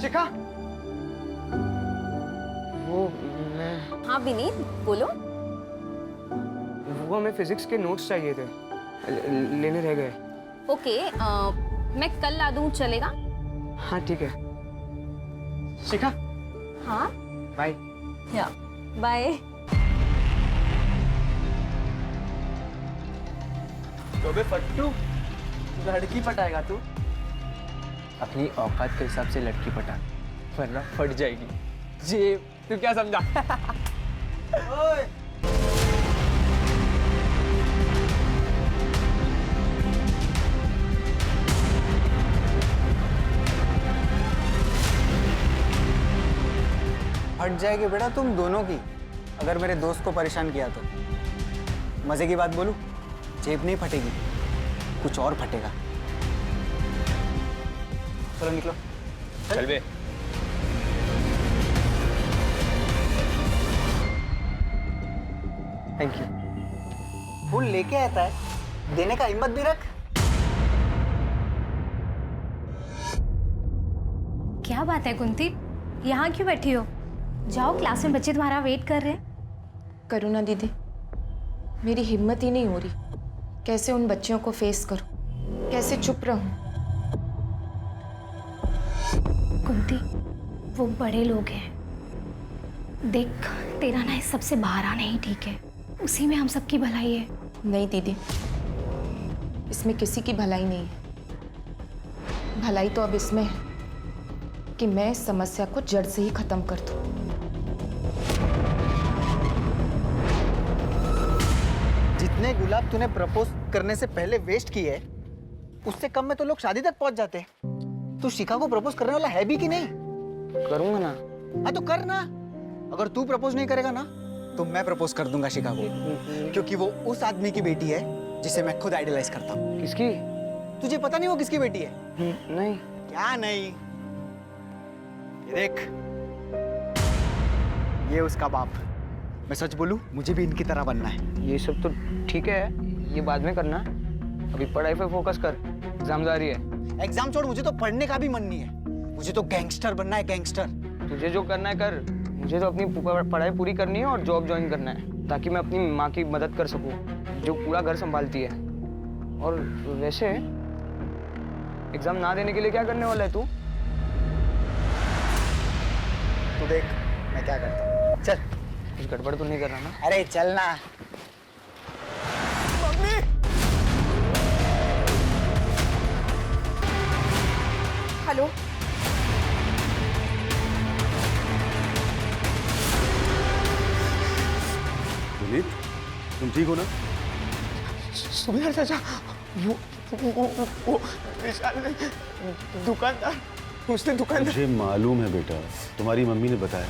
शिखा, वो मैं हाँ विनीत बोलो। वो हमें फिजिक्स के नोट्स चाहिए थे, लेने रह गए। ओके, मैं कल ला दूँ, चलेगा? हाँ ठीक है। शिखा, हाँ बाय। या बाय। तो बे फट्टू, लड़की पटाएगा तू? अपनी औकात के हिसाब से लड़की पटा, वरना फट जाएगी। जी, तू क्या समझा? ओए! फट जाएगी बेटा तुम दोनों की, अगर मेरे दोस्त को परेशान किया तो। मजे की बात बोलूं, जेब नहीं फटेगी, कुछ और फटेगा। चलो निकलो। चल बे। Thank you. फूल लेके आता है, देने का हिम्मत भी रख। क्या बात है कुंती, यहाँ क्यों बैठी हो? जाओ, क्लास में बच्चे तुम्हारा वेट कर रहे हैं। करुणा दीदी, मेरी हिम्मत ही नहीं हो रही। कैसे उन बच्चियों को फेस करूं, कैसे चुप रहूं? कुंती, वो बड़े लोग हैं। देख, तेरा ना इस सबसे बाहर आना ही ठीक है, उसी में हम सबकी भलाई है। नहीं दीदी, इसमें किसी की भलाई नहीं है। भलाई तो अब इसमें है कि मैं इस समस्या को जड़ से ही खत्म कर दूं। जितने गुलाब तूने प्रपोज करने से पहले वेस्ट किए, उससे कम में तो लोग शादी तक पहुंच जाते। तू शिखा को प्रपोज करने वाला है भी कि नहीं? करूंगा ना। हाँ तो कर ना। अगर तू प्रपोज नहीं करेगा ना, तो मैं प्रपोज कर दूंगा शिखा को, क्योंकि वो उस आदमी की बेटी है जिसे मैं खुद आइडलाइज करता हूँ। किसकी? तुझे पता नहीं वो किसकी बेटी है? नहीं। क्या नहीं? ये देख, ये उसका बाप। मैं सच बोलूं, मुझे भी इनकी तरह बनना है। ये सब तो ठीक है, ये बाद में करना। अभी पढ़ाई पे फोकस कर, एग्जाम जारी है। एग्जाम छोड़, मुझे तो पढ़ने का भी मन नहीं है। मुझे तो गैंगस्टर बनना है, गैंगस्टर। तुझे जो करना है कर, मुझे तो अपनी पढ़ाई पूरी करनी है और जॉब ज्वाइन करना है, ताकि मैं अपनी माँ की मदद कर सकूं, जो पूरा घर संभालती है। और वैसे एग्जाम ना देने के लिए क्या करने वाला है तू? तू देख मैं क्या करता हूँ। चल। कुछ गड़बड़ तो नहीं कर रहा ना? अरे चल ना। मम्मी! हेलो, विनीत, तुम ठीक हो ना? सुबह चाचा, वो विशाल ने, दुकानदार, उसने दुकानदार। मुझे मालूम है बेटा, तुम्हारी मम्मी ने बताया।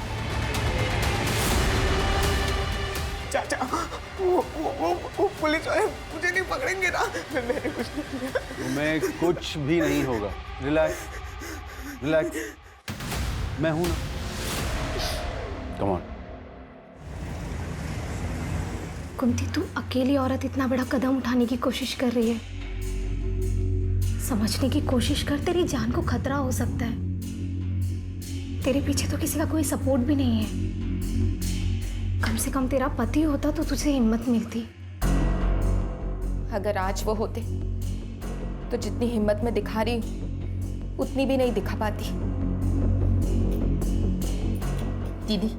चाचा, वो पुलिस वाले मुझे नहीं पकड़ेंगे ना? मैंने कुछ नहीं किया। तुम्हें कुछ भी नहीं होगा। रिलैक्स, रिलैक्स, मैं हूं ना। Come on. कुंती, तू अकेली औरत इतना बड़ा कदम उठाने की कोशिश कर रही है। समझने की कोशिश कर, तेरी जान को खतरा हो सकता है। तेरे पीछे तो किसी का कोई सपोर्ट भी नहीं है। कम से कम तेरा पति होता तो तुझे हिम्मत मिलती। अगर आज वो होते तो जितनी हिम्मत मैं दिखा रही हूं, उतनी भी नहीं दिखा पाती। दीदी,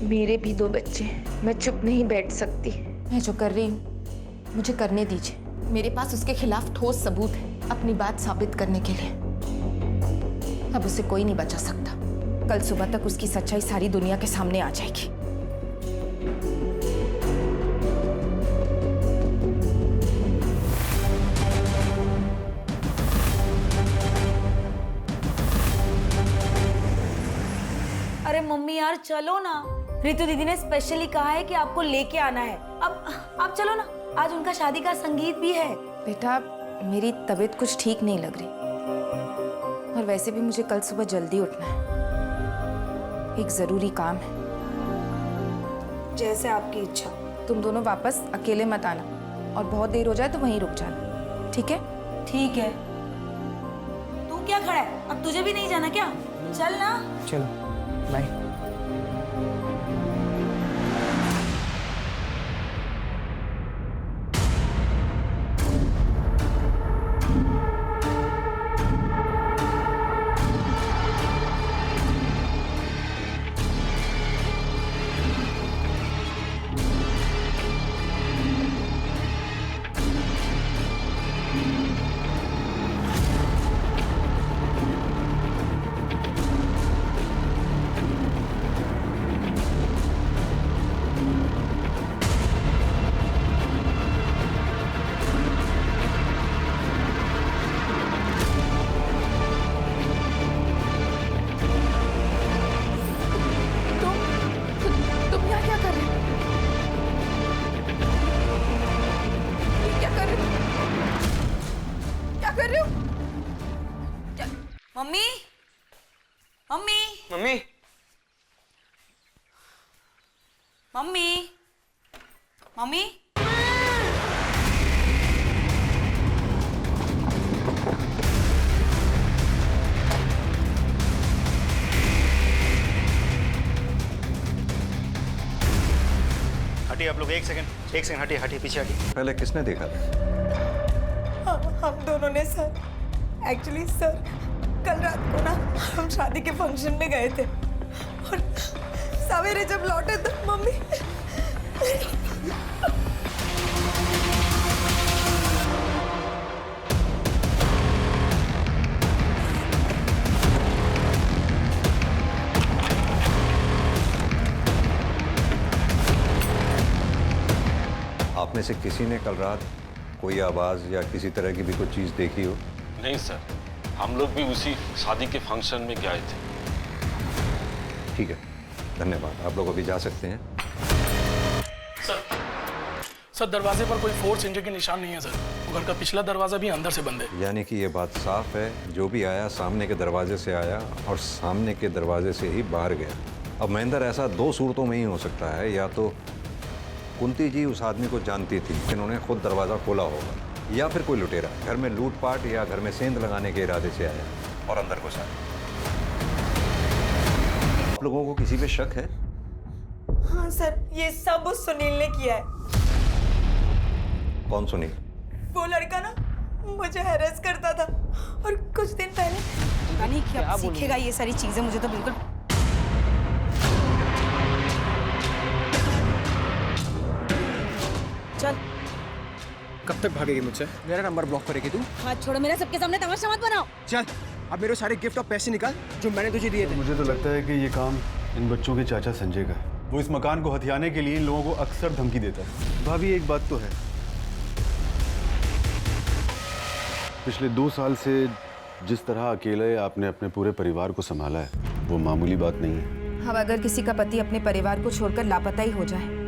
मेरे भी 2 बच्चे हैं, मैं चुप नहीं बैठ सकती। मैं जो कर रही हूँ मुझे करने दीजिए। मेरे पास उसके खिलाफ ठोस सबूत है अपनी बात साबित करने के लिए। अब उसे कोई नहीं बचा सकता। कल सुबह तक उसकी सच्चाई सारी दुनिया के सामने आ जाएगी। अरे मम्मी यार चलो ना, रितु दीदी ने स्पेशली कहा है कि आपको लेके आना है। अब आप चलो ना, आज उनका शादी का संगीत भी है। बेटा, मेरी तबीयत कुछ ठीक नहीं लग रही, और वैसे भी मुझे कल सुबह जल्दी उठना है। एक जरूरी काम है। जैसे आपकी इच्छा। तुम दोनों वापस अकेले मत आना, और बहुत देर हो जाए तो वहीं रुक जाना, ठीक है? ठीक है। तू क्या खड़ा है, अब तुझे भी नहीं जाना क्या? चल ना। चलो बाय। तुम यहाँ क्या कर रहे हो? ये क्या कर रहे हो? क्या कर रहे हो? Mummy, mummy, mummy mummy, mummy. हटिए आप लोग, एक सेकंड हटिए हटिए, पीछे हटिए। पहले किसने देखा था? हम दोनों ने सर। एक्चुअली सर, कल रात को ना हम शादी के फंक्शन में गए थे और सवेरे जब लौटे तो मम्मी आप में से किसी ने कल रात कोई आवाज या किसी तरह की भी कोई चीज देखी हो? नहीं सर, हम लोग भी उसी शादी के फंक्शन में गए थे। ठीक है, धन्यवाद। आप लोग अभी जा सकते हैं। सर दरवाजे पर कोई फोर्स इंजरी के निशान नहीं है सर। घर का पिछला दरवाजा भी अंदर से बंद है। यानी कि ये बात साफ है, जो भी आया सामने के दरवाजे से आया और सामने के दरवाजे से ही बाहर गया। अब महेंद्र, ऐसा दो सूरतों में ही हो सकता है, या तो कुंती जी उस आदमी को जानती थी, इन्होंने खुद दरवाज़ा खोला होगा, या फिर कोई लुटेरा घर में लूटपाट या घर में सेंध लगाने के इरादे से आया और अंदर घुसा। आप लोगों को किसी पे शक है? हाँ सर, ये सब उस सुनील ने किया है। कौन सुनील? वो लड़का ना मुझे हैरेस करता था और कुछ दिन पहले पता नहीं क्या सीखेगा ये सारी चीजें, मुझे तो बिल्कुल। चल। कब तक भागेगी मुझसे? मेरा नंबर ब्लॉक करेगी तू? हाथ छोड़ो मेरा, सबके सामने तमाशा मत बनाओ। चल, अब मेरे सारे गिफ्ट और पैसे निकाल जो मैंने तुझे दिए थे। मुझे तो लगता है कि ये काम इन बच्चों के चाचा संजय का है। वो इस मकान को हथियाने के लिए इन लोगों को अक्सर धमकी देता है। भाभी, एक बात तो है, पिछले 2 साल से जिस तरह अकेले आपने अपने पूरे परिवार को संभाला है, वो मामूली बात नहीं है। अब अगर किसी का पति अपने परिवार को छोड़कर लापता ही हो जाए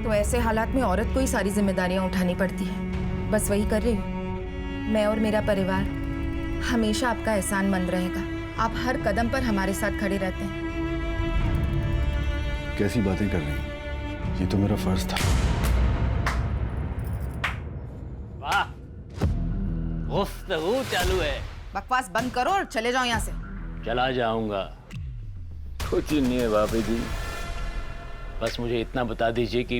तो ऐसे हालात में औरत को ही सारी जिम्मेदारियां उठानी पड़ती है। बस वही कर रही हूँ। मैं और मेरा परिवार हमेशा आपका एहसानमंद रहेगा। आप हर कदम पर हमारे साथ खड़े रहते हैं। कैसी बातें कर रही हैं? ये तो मेरा फर्ज था। वाह, गुफ्तगू चालू है। बकवास बंद करो और चले जाओ यहाँ से। चला जाऊंगा, कुछ नहीं है भाभी जी। बस मुझे इतना बता दीजिए कि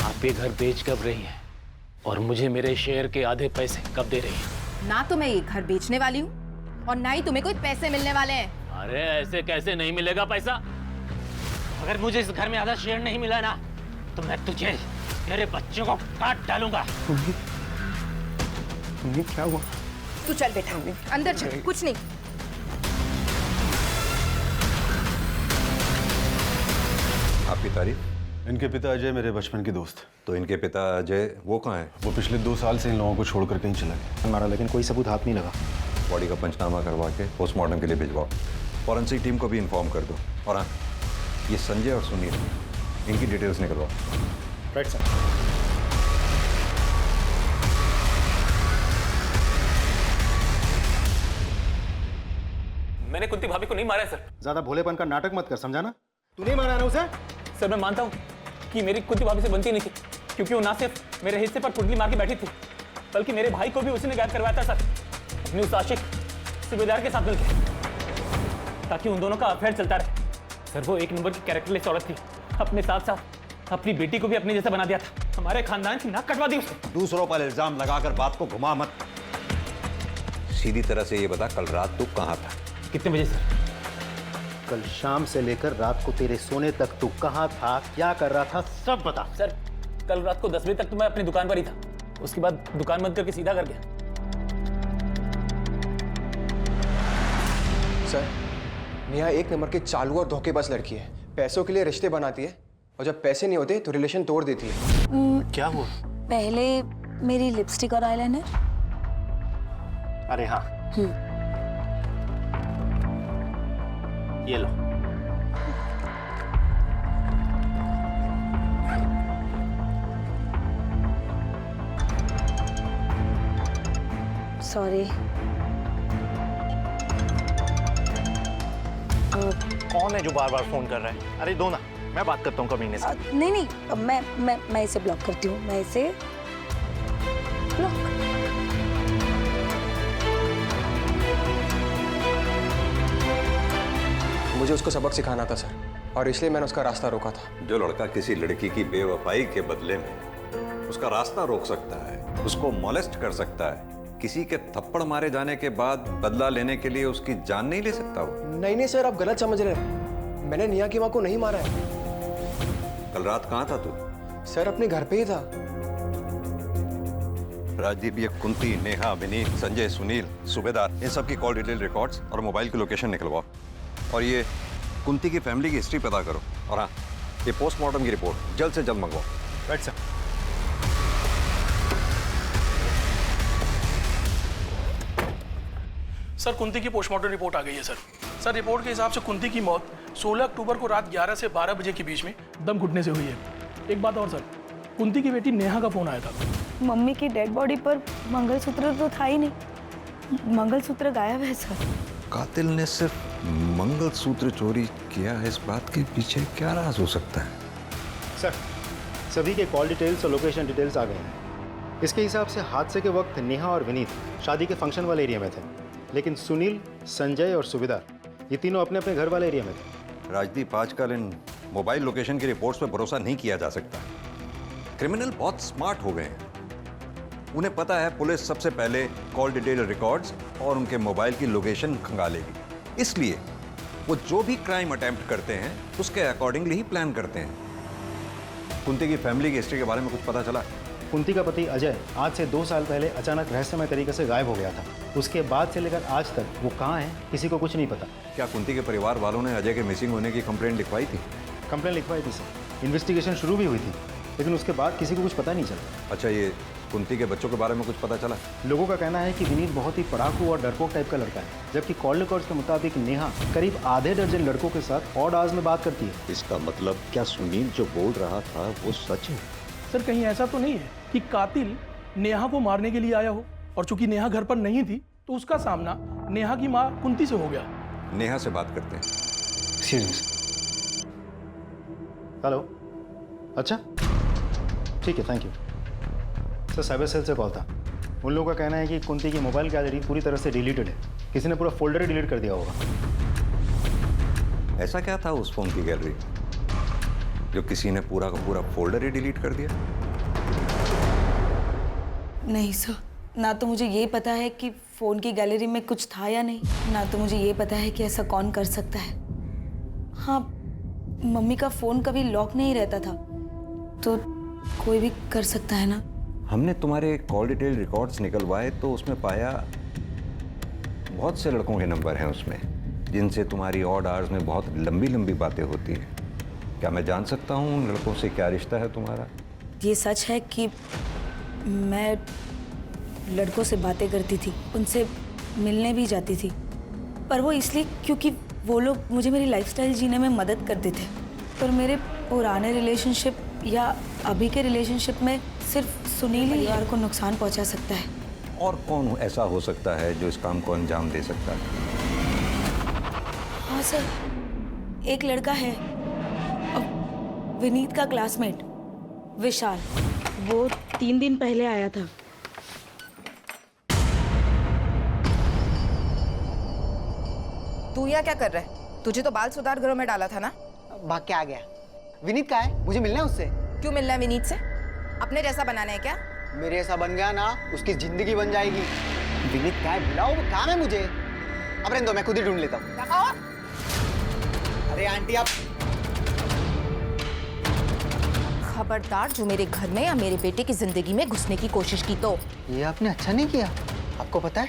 आप ये घर बेच कब रही हैं और मुझे मेरे शेयर के आधे पैसे कब दे रही हैं? ना तो मैं ये घर बेचने वाली हूँ और ना ही तुम्हें कोई पैसे मिलने वाले हैं। अरे ऐसे कैसे नहीं मिलेगा पैसा? अगर मुझे इस घर में आधा शेयर नहीं मिला ना तो मैं तुझे, तेरे बच्चों को काट डालूंगा। क्या हुआ? तू चल बेटा, अंदर चल। कुछ नहीं। आपकी तारीफ? इनके पिता अजय मेरे बचपन के दोस्त। तो इनके पिता अजय वो कहाँ हैं? वो पिछले 2 साल से इन लोगों को छोड़कर कहीं चला गया हमारा, लेकिन कोई सबूत हाथ नहीं लगा। बॉडी का पंचनामा करवा के पोस्टमार्टम के लिए भिजवाओ। फॉरेंसिक टीम को भी इन्फॉर्म कर दो। और हाँ, ये संजय और सुनील, इनकी डिटेल्स निकलवाओ। Right sir. मैंने कुंती भाभी को नहीं मारा है सर। ज्यादा भोलेपन का नाटक मत कर, समझा ना? तू नहीं मारा ना उसे? सर मैं मानता हूँ कि मेरी कुंती भाभी से बनती नहीं थी, क्योंकि वो ना सिर्फ मेरे हिस्से पर कुंडली मार के बैठी थी, बल्कि मेरे भाई को भी उसी ने गायब करवाया था सर। अपनी उस आशिक सूबेदार के साथ मिलकर, ताकि उन दोनों का अफेयर चलता रहे। सर वो एक नंबर की कैरेक्टरलेस औरत थी, अपने साथ साथ अपनी बेटी को भी अपने जैसा बना दिया था, हमारे खानदान की नाक कटवा दी उसने। दूसरों पर इल्जाम लगाकर बात को घुमा मत। सीधी तरह से ये बता, कल रात तू कहाँ था? कितने बजे सर? कल शाम से लेकर रात को तेरे सोने तक तू कहाँ था, क्या कर रहा था, सब बता। सर कल रात को 10 बजे तक तो मैं अपनी दुकान पर ही था, उसके बाद दुकान बंद करके सीधा घर गया। सर नेहा एक नंबर की चालू और धोखेबाज लड़की है। पैसों के लिए रिश्ते बनाती है और जब पैसे नहीं होते तो रिलेशन तोड़ देती है। क्या हुआ? पहले मेरी लिपस्टिक और आईलाइनर। अरे हाँ, ये लो। सॉरी। कौन है जो बार बार फोन कर रहा है? अरे दो ना, मैं बात करता हूँ कमीने से। नहीं नहीं, मैं इसे ब्लॉक करती हूँ, मैं इसे ब्लॉक। मुझे उसको सबक सिखाना था सर, और इसलिए मैंने उसका रास्ता रोका था। जो लड़का किसी लड़की की बेवफाई के बदले में उसका रास्ता रोक सकता है, उसको मोलेस्ट कर सकता है, किसी के थप्पड़ मारे जाने के बाद बदला लेने के लिए उसकी जान नहीं ले सकता वो? नहीं सर, आप गलत समझ रहे हैं। मैंने नेहा की माँ को नहीं मारा है। कल रात कहाँ था तू? सर अपने घर पे ही था। राजदीप, ये कुंती, नेहा, विनीत, संजय, सुनील, सूबेदार, इन सब की कॉल डिटेल रिकॉर्ड्स और मोबाइल की लोकेशन निकलवाओ। और ये कुंती की फैमिली की हिस्ट्री पता करो। और हाँ, ये पोस्टमार्टम की रिपोर्ट जल्द से जल्द मंगवाओ। Right sir. सर कुंती की पोस्टमार्टम रिपोर्ट आ गई है सर। सर रिपोर्ट के हिसाब से कुंती की मौत 16 अक्टूबर को रात 11 से 12 बजे के बीच में दम घुटने से हुई है। एक बात और सर, कुंती की बेटी नेहा का फोन आया था। मम्मी की डेड बॉडी पर मंगलसूत्र तो था ही नहीं, मंगलसूत्र गायब है सर। कातिल ने सिर्फ मंगलसूत्र चोरी किया है, इस बात के पीछे क्या राज हो सकता है? सर सभी के कॉल डिटेल्स और लोकेशन डिटेल्स आ गए हैं। इसके हिसाब से हादसे के वक्त नेहा और विनीत शादी के फंक्शन वाले एरिया में थे, लेकिन सुनील, संजय और सुबेदार ये तीनों अपने अपने घर वाले एरिया में थे। राजदीप, आजकल इन मोबाइल लोकेशन की रिपोर्ट्स पे भरोसा नहीं किया जा सकता। क्रिमिनल बहुत स्मार्ट हो गए हैं, उन्हें पता है पुलिस सबसे पहले कॉल डिटेल रिकॉर्ड्स और उनके मोबाइल की लोकेशन खंगालेगी, इसलिए वो जो भी क्राइम अटेम्प्ट करते हैं उसके अकॉर्डिंगली ही प्लान करते हैं। कुंती की फैमिली की हिस्ट्री के बारे में कुछ पता चला? कुंती का पति अजय आज से 2 साल पहले अचानक रहस्यमय तरीके से गायब हो गया था। उसके बाद से लेकर आज तक वो कहाँ है किसी को कुछ नहीं पता। क्या कुंती के परिवार वालों ने अजय के मिसिंग होने की कंप्लेंट लिखवाई थी? कंप्लेंट लिखवाई थी सर, इन्वेस्टिगेशन शुरू भी हुई थी, लेकिन उसके बाद किसी को कुछ पता नहीं चला। अच्छा, ये कुंती के बच्चों के बारे में कुछ पता चला? लोगों का कहना है कि विनीत बहुत ही पढ़ाकू और डरपोक टाइप का लड़का है, जबकि कॉल रिकॉर्ड्स के मुताबिक नेहा करीब आधे दर्जन लड़कों के साथ ऑड आवर्स में बात करती है। इसका मतलब क्या सुनील जो बोल रहा था वो सच है? सर कहीं ऐसा तो नहीं है कि कातिल नेहा को मारने के लिए आया हो, और चूंकि नेहा घर पर नहीं थी तो उसका सामना नेहा की माँ कुंती से हो गया। नेहा से बात करते हैं। हेलो, अच्छा ठीक है, thank you sir. Cyber cell से कॉल था। उन लोगों का कहना है कि कुंती की मोबाइल गैलरी पूरी तरह से डिलीटेड है, किसी ने पूरा फोल्डर ही डिलीट कर दिया होगा। ऐसा क्या था उस फोन की गैलरी जो किसी ने पूरा का पूरा फोल्डर ही डिलीट कर दिया? नहीं सर, ना तो मुझे ये पता है कि फ़ोन की गैलरी में कुछ था या नहीं, ना तो मुझे ये पता है कि ऐसा कौन कर सकता है। हाँ, मम्मी का फ़ोन कभी लॉक नहीं रहता था, तो कोई भी कर सकता है ना। हमने तुम्हारे कॉल डिटेल रिकॉर्ड्स निकलवाए तो उसमें पाया बहुत से लड़कों के नंबर हैं उसमें, जिनसे तुम्हारी ऑड आवर्स में बहुत लंबी लंबी बातें होती हैं। क्या मैं जान सकता हूँ उन लड़कों से क्या रिश्ता है तुम्हारा? ये सच है कि मैं लड़कों से बातें करती थी, उनसे मिलने भी जाती थी, पर वो इसलिए क्योंकि वो लोग मुझे मेरी लाइफस्टाइल जीने में मदद करते थे। पर मेरे पुराने रिलेशनशिप या अभी के रिलेशनशिप में सिर्फ सुनील ही परिवार को नुकसान पहुंचा सकता है। और कौन ऐसा हो सकता है जो इस काम को अंजाम दे सकता है? हाँ सर, एक लड़का है, विनीत का क्लासमेट विशाल, वो 3 दिन पहले आया था। तू यहाँ क्या कर रहा है? तुझे तो बाल सुधार गृह में डाला था ना? भाग के आ गया। विनीत कहाँ है? मुझे मिलना है उससे। क्यों मिलना है विनीत से? अपने जैसा बनाना है क्या? मेरे ऐसा बन गया ना, उसकी जिंदगी बन जाएगी। विनीत कहाँ है? बुलाओ, वो काम है मुझे। अब रहने दो, मैं खुद ही ढूंढ लेता हूँ। अरे आंटी आप खबरदार जो मेरे घर में या मेरे बेटे की जिंदगी में घुसने की कोशिश की तो। ये आपने अच्छा नहीं किया। आपको पता है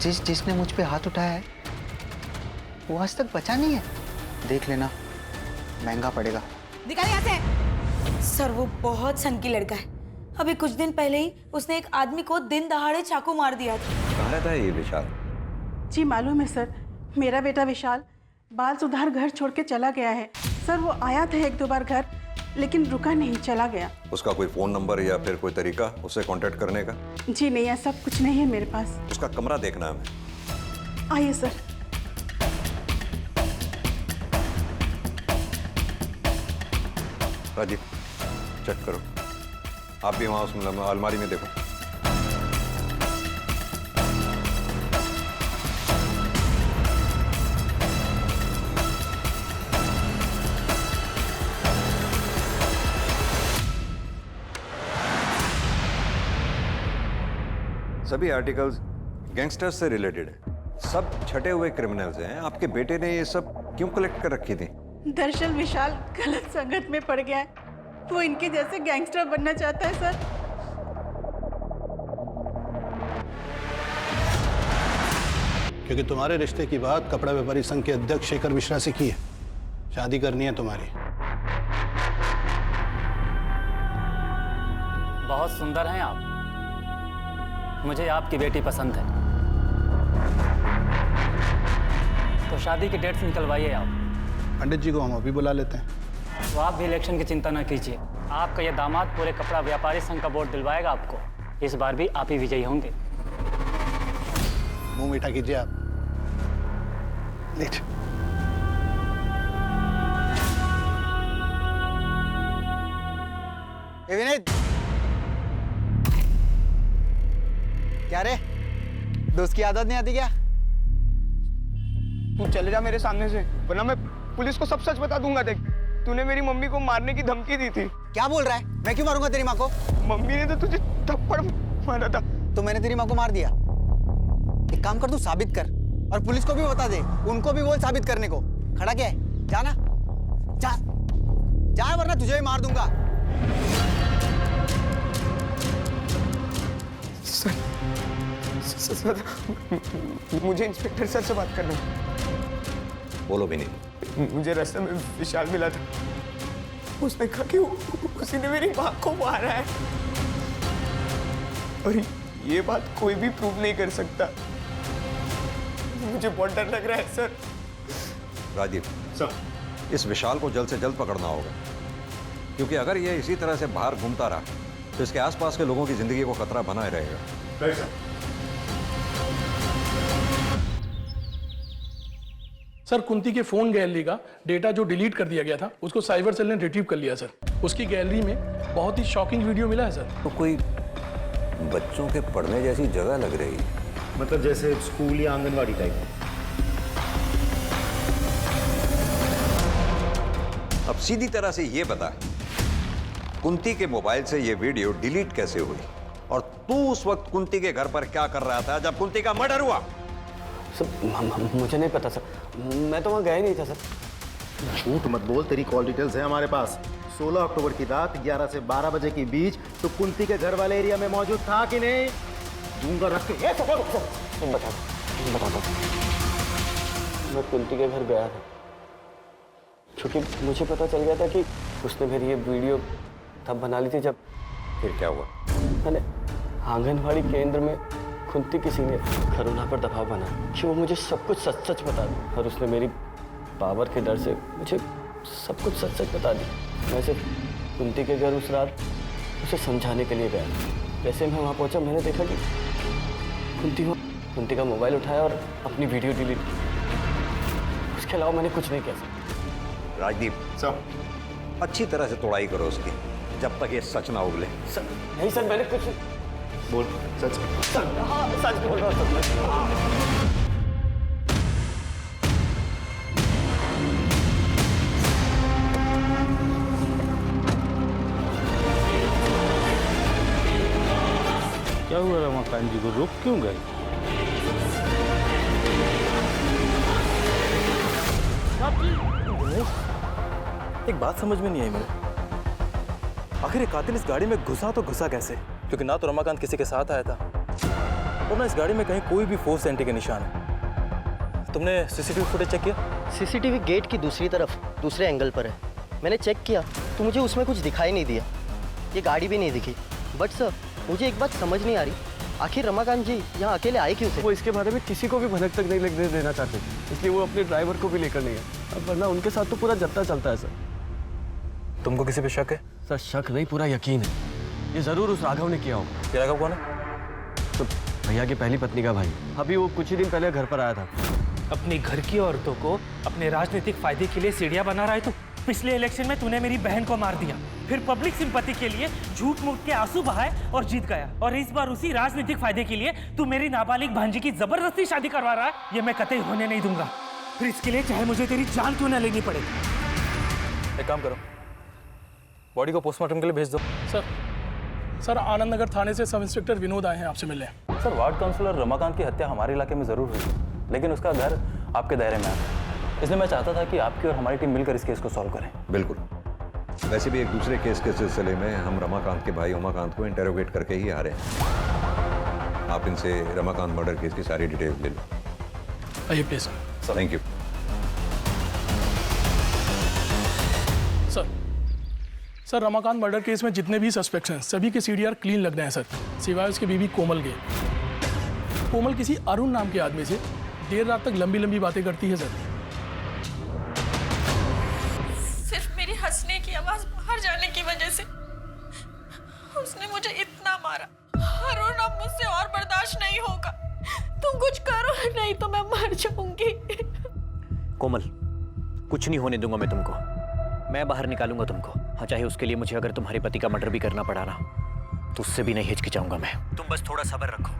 जिसने मुझ पे हाथ उठाया है वो आज तक बचा नहीं है। देख लेना, महंगा पड़ेगा। निकाल यहाँ से। सर वो बहुत सन की लड़का है। अभी कुछ दिन पहले ही उसने एक आदमी को दिन दहाड़े चाकू मार दिया था। कहाँ रहता है ये विशाल? जी मालूम है सर, मेरा बेटा विशाल बाल सुधार घर छोड़ के चला गया है। सर वो आया था 1-2 बार घर, लेकिन रुका नहीं, चला गया। उसका कोई फोन नंबर या फिर कोई तरीका उससे कांटेक्ट करने का? जी नहीं, ऐसा कुछ नहीं है मेरे पास। उसका कमरा देखना है हमें। आइए सर। राजीव चेक करो। आप भी वहां उस अलमारी में देखो। सभी आर्टिकल्स गैंगस्टर्स से रिलेटेड है। सब छटे हुए क्रिमिनल्स हैं। आपके बेटे ने ये सब क्यों कलेक्ट कर रखी थी? दरअसल विशाल गलत संगत में पड़ गया है। वो इनके जैसे गैंगस्टर बनना चाहता है सर। क्योंकि तुम्हारे रिश्ते की बात कपड़ा व्यापारी संघ के अध्यक्ष शेखर मिश्रा से की है। शादी करनी है तुम्हारी। बहुत सुंदर हैं आप। मुझे आपकी बेटी पसंद है। तो शादी की डेट्स निकलवाइए आप। पंडित जी को हम अभी बुला लेते हैं। तो आप भी इलेक्शन की चिंता न कीजिए। आपका यह दामाद पूरे कपड़ा व्यापारी संघ का वोट दिलवाएगा आपको। इस बार भी आप ही विजयी होंगे। मुंह मीठा कीजिए आप। लेट। विनीत, क्या रे, दोस्त की आदत नहीं आती क्या? तू चले जा मेरे सामने से, वरना मैं पुलिस को सब सच बता दूंगा। देख, तूने मेरी मम्मी को मारने की धमकी दी थी। क्या बोल रहा है? मैं क्यों मारूंगा तेरी माँ को? मम्मी ने तो तुझे थप्पड़ मारा था। तो मैंने तेरी माँ को मार दिया? एक काम कर, तू साबित कर और पुलिस को भी बता दे। उनको भी बोल साबित करने को। खड़ा क्या है? जाना, जा, जा, वरना तुझे ही मार दूंगा। सर, मुझे इंस्पेक्टर सर से बात करना है। बोलो विनीत। मुझे रास्ते में विशाल मिला था। उसने कहा कि उसी ने मेरी माँ को मारा है, और ये बात कोई भी प्रूव नहीं कर सकता। मुझे बहुत डर लग रहा है सर। राजीव सर, इस विशाल को जल्द से जल्द पकड़ना होगा, क्योंकि अगर ये इसी तरह से बाहर घूमता रहा तो इसके आसपास के लोगों की जिंदगी को खतरा बना ही रहेगा। सर कुंती के फोन गैलरी का डेटा जो डिलीट कर दिया गया था उसको साइबर सेल ने रिट्रीव कर लिया सर। उसकी गैलरी में बहुत ही शॉकिंग वीडियो मिला है सर। तो कोई बच्चों के पढ़ने जैसी जगह लग रही है। मतलब जैसे स्कूल या आंगनवाड़ी टाइप। अब सीधी तरह से ये बता, कुंती के मोबाइल से ये वीडियो डिलीट कैसे हुई, और तू उस वक्त कुंती के घर पर क्या कर रहा था जब कुंती का मर्डर हुआ? सर मुझे नहीं पता सर, मैं तो वहाँ गया ही नहीं था सर। झूठ मत बोल, तेरी कॉल डिटेल्स है हमारे पास। 16 अक्टूबर की रात 11 से 12 बजे के बीच तो कुंती के घर वाले एरिया में मौजूद था कि नहीं? दूंगा रख के। बता दो। मैं कुंती के घर गया था, क्योंकि मुझे पता चल गया था कि उसने मेरी ये वीडियो तब बना ली थी जब। फिर क्या हुआ? मैंने आंगनवाड़ी केंद्र में कुंती किसी ने करुणा पर दबाव बनाया कि वो मुझे सब कुछ सच सच बता दी, और उसने मेरी पावर के डर से मुझे सब कुछ सच सच बता दी। मैं सिर्फ कुंती के घर उस रात उसे समझाने के लिए गया। जैसे मैं वहाँ पहुँचा, मैंने देखा कि कुंती का मोबाइल उठाया और अपनी वीडियो डिलीट की। उसके अलावा मैंने कुछ नहीं किया सर। राजदीप सर, अच्छी तरह से तोड़ाई करो उसकी, जब तक ये सच ना उगले। सर नहीं सर, मैंने कुछ बोल सच। सच बोल रहा हूँ सर। रमाकांत जी को रोक क्यों गए? एक बात समझ में नहीं आई मेरे, आखिर ये कातिल इस गाड़ी में घुसा तो घुसा कैसे? क्योंकि ना तो रमाकांत किसी के साथ आया था और ना इस गाड़ी में कहीं कोई भी फोर्स एंट्री के निशान है। तुमने सीसीटीवी फुटेज चेक किया? सीसीटीवी गेट की दूसरी तरफ दूसरे एंगल पर है। मैंने चेक किया तो मुझे उसमें कुछ दिखाई नहीं दिया, ये गाड़ी भी नहीं दिखी। बट सर, मुझे एक बात समझ नहीं आ रही, आखिर रमाकांत जी यहाँ अकेले आए क्यों थे? वो इसके बारे में किसी को भी भनक तक नहीं लगने देना चाहते, इसलिए वो अपने ड्राइवर को भी लेकर नहीं है। अब वरना उनके साथ तो पूरा जत्था चलता है सर। तुमको किसी पे शक है? सर शक नहीं, पूरा यकीन है। ये जरूर उस राघव ने किया होगा। ये राघव कौन है? तो भैया की पहली पत्नी का भाई, अभी वो कुछ ही दिन पहले घर पर आया था। अपनी घर की औरतों को अपने राजनीतिक फायदे के लिए सीढ़ियां बना रहा है तू। पिछले इलेक्शन में तूने मेरी बहन को मार दिया, फिर पब्लिक सिंपैथी के लिए झूठ मूठ के आंसू बहाए और जीत गया, और इस बार उसी राजनीतिक फायदे के लिए तू मेरी नाबालिग भांजी की जबरदस्ती शादी करवा रहा है। ये मैं कतई होने नहीं दूंगा, फिर इसके लिए चाहे मुझे तेरी जान क्यों न लेनी पड़े। एक काम करो, बॉडी को पोस्टमार्टम के लिए भेज दो। सर आनंद नगर थाने से सब इंस्पेक्टर विनोद आए हैं आपसे मिलने। सर, वार्ड काउंसलर रमाकांत की हत्या हमारे इलाके में जरूर हुई, लेकिन उसका घर आपके दायरे में आता है, इसलिए मैं चाहता था कि आपकी और हमारी टीम मिलकर इस केस को सॉल्व करें। बिल्कुल। वैसे भी एक दूसरे केस के सिलसिले में हम रमाकांत के भाई उमाकांत को इंटेरोगेट करके ही आ रहे हैं। आप इनसे रमाकांत मर्डर केस की सारी डिटेल ले लो। आइए please. Thank you sir. Sir Ramakant murder case में जितने भी सस्पेक्ट्स हैं सभी के सीडीआर क्लीन लग रहे हैं सर, सिवाय उसकी बीवी कोमल के। कोमल किसी अरुण नाम के आदमी से देर रात तक लंबी लंबी बातें करती है सर। सिर्फ मेरी हंसने की आवाज बाहर जाने की वजह से उसने मुझे इतना मारा। अरुण, अब मुझसे और बर्दाश्त नहीं होगा, तुम कुछ करो नहीं तो मैं मर जाऊंगी। कोमल, कुछ नहीं होने दूंगा मैं तुमको, मैं बाहर निकालूंगा तुमको। हाँ, चाहे उसके लिए मुझे अगर तुम्हारे पति का मर्डर भी करना पड़ा ना, तो उससे भी नहीं हिचकिचाऊंगा मैं। तुम बस थोड़ा सब्र रखो।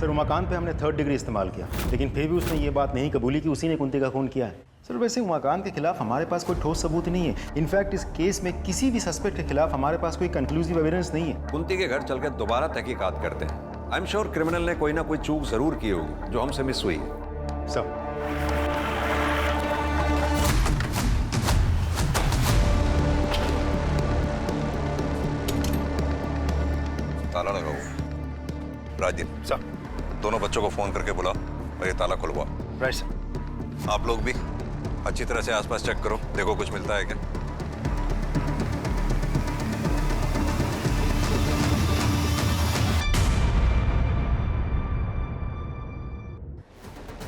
सर, उमाकांत पे हमने 3rd डिग्री इस्तेमाल किया, लेकिन फिर भी उसने ये बात नहीं कबूली कि उसी ने कुंती का खून किया है। सर, वैसे उमाकांत के खिलाफ हमारे पास कोई ठोस सबूत नहीं है। इनफैक्ट इस केस में किसी भी सस्पेक्ट के खिलाफ हमारे पास कोई कंक्लूसिव एविडेंस नहीं है। कुंती के घर चलकर दोबारा तहकीकात करते हैं। आई एम श्योर क्रिमिनल ने कोई ना कोई चूक जरूर की होगी जो हमसे मिस हुई है। सब ताला लगाओ। राजदीप सर, दोनों बच्चों को फोन करके बुला और ये ताला खुलवा। Right sir. आप लोग भी अच्छी तरह से आसपास चेक करो, देखो कुछ मिलता है क्या।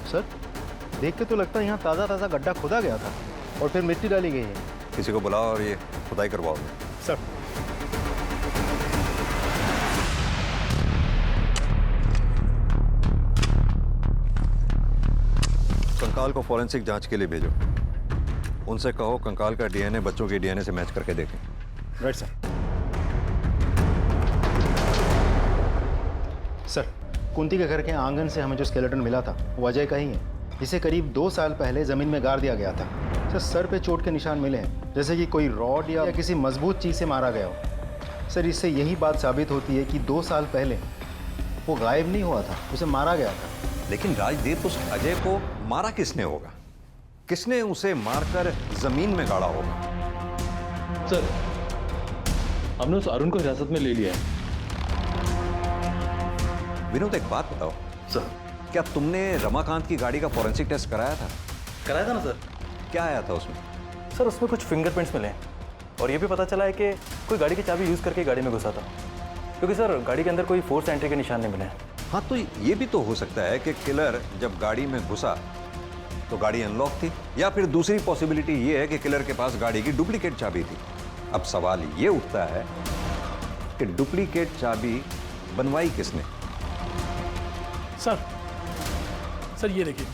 सर, देख के तो लगता है यहाँ ताज़ा ताज़ा गड्ढा खोदा गया था और फिर मिट्टी डाली गई है। किसी को बुलाओ और ये खुदाई करवाओ। सर। कंकाल को फॉरेंसिक जांच के लिए भेजो। उनसे कहो कंकाल का डीएनए बच्चों के डीएनए से मैच करके देखें। Right sir. सर, कुंती के घर के आंगन से हमें जो स्केलेटन मिला था वो अजय का ही है, जिसे करीब 2 साल पहले जमीन में गाड़ दिया गया था। सर पे चोट के निशान मिले हैं, जैसे कि कोई रॉड या किसी मजबूत चीज से मारा गया हो। सर, इससे यही बात साबित होती है कि 2 साल पहले वो गायब नहीं हुआ था, उसे मारा गया था। लेकिन राजदीप, उस अजय को मारा किसने होगा? किसने उसे मारकर जमीन में गाड़ा होगा? सर, हमने उस अरुण को हिरासत में ले लिया है। विनोद, एक बात बताओ सर, क्या तुमने रमाकांत की गाड़ी का फॉरेंसिक टेस्ट कराया था? कराया था ना सर। क्या आया था उसमें? सर, उसमें कुछ फिंगरप्रिंट्स मिले और ये भी पता चला है कि कोई गाड़ी की चाबी यूज़ करके गाड़ी में घुसा था, क्योंकि सर गाड़ी के अंदर कोई फोर्स एंट्री के निशान नहीं मिले हैं। हाँ, तो ये भी तो हो सकता है कि किलर जब गाड़ी में घुसा तो गाड़ी अनलॉक थी, या फिर दूसरी पॉसिबिलिटी ये है कि किलर के पास गाड़ी की डुप्लीकेट चाबी थी। अब सवाल ये उठता है कि डुप्लीकेट चाबी बनवाई किसने? सर ये देखिए,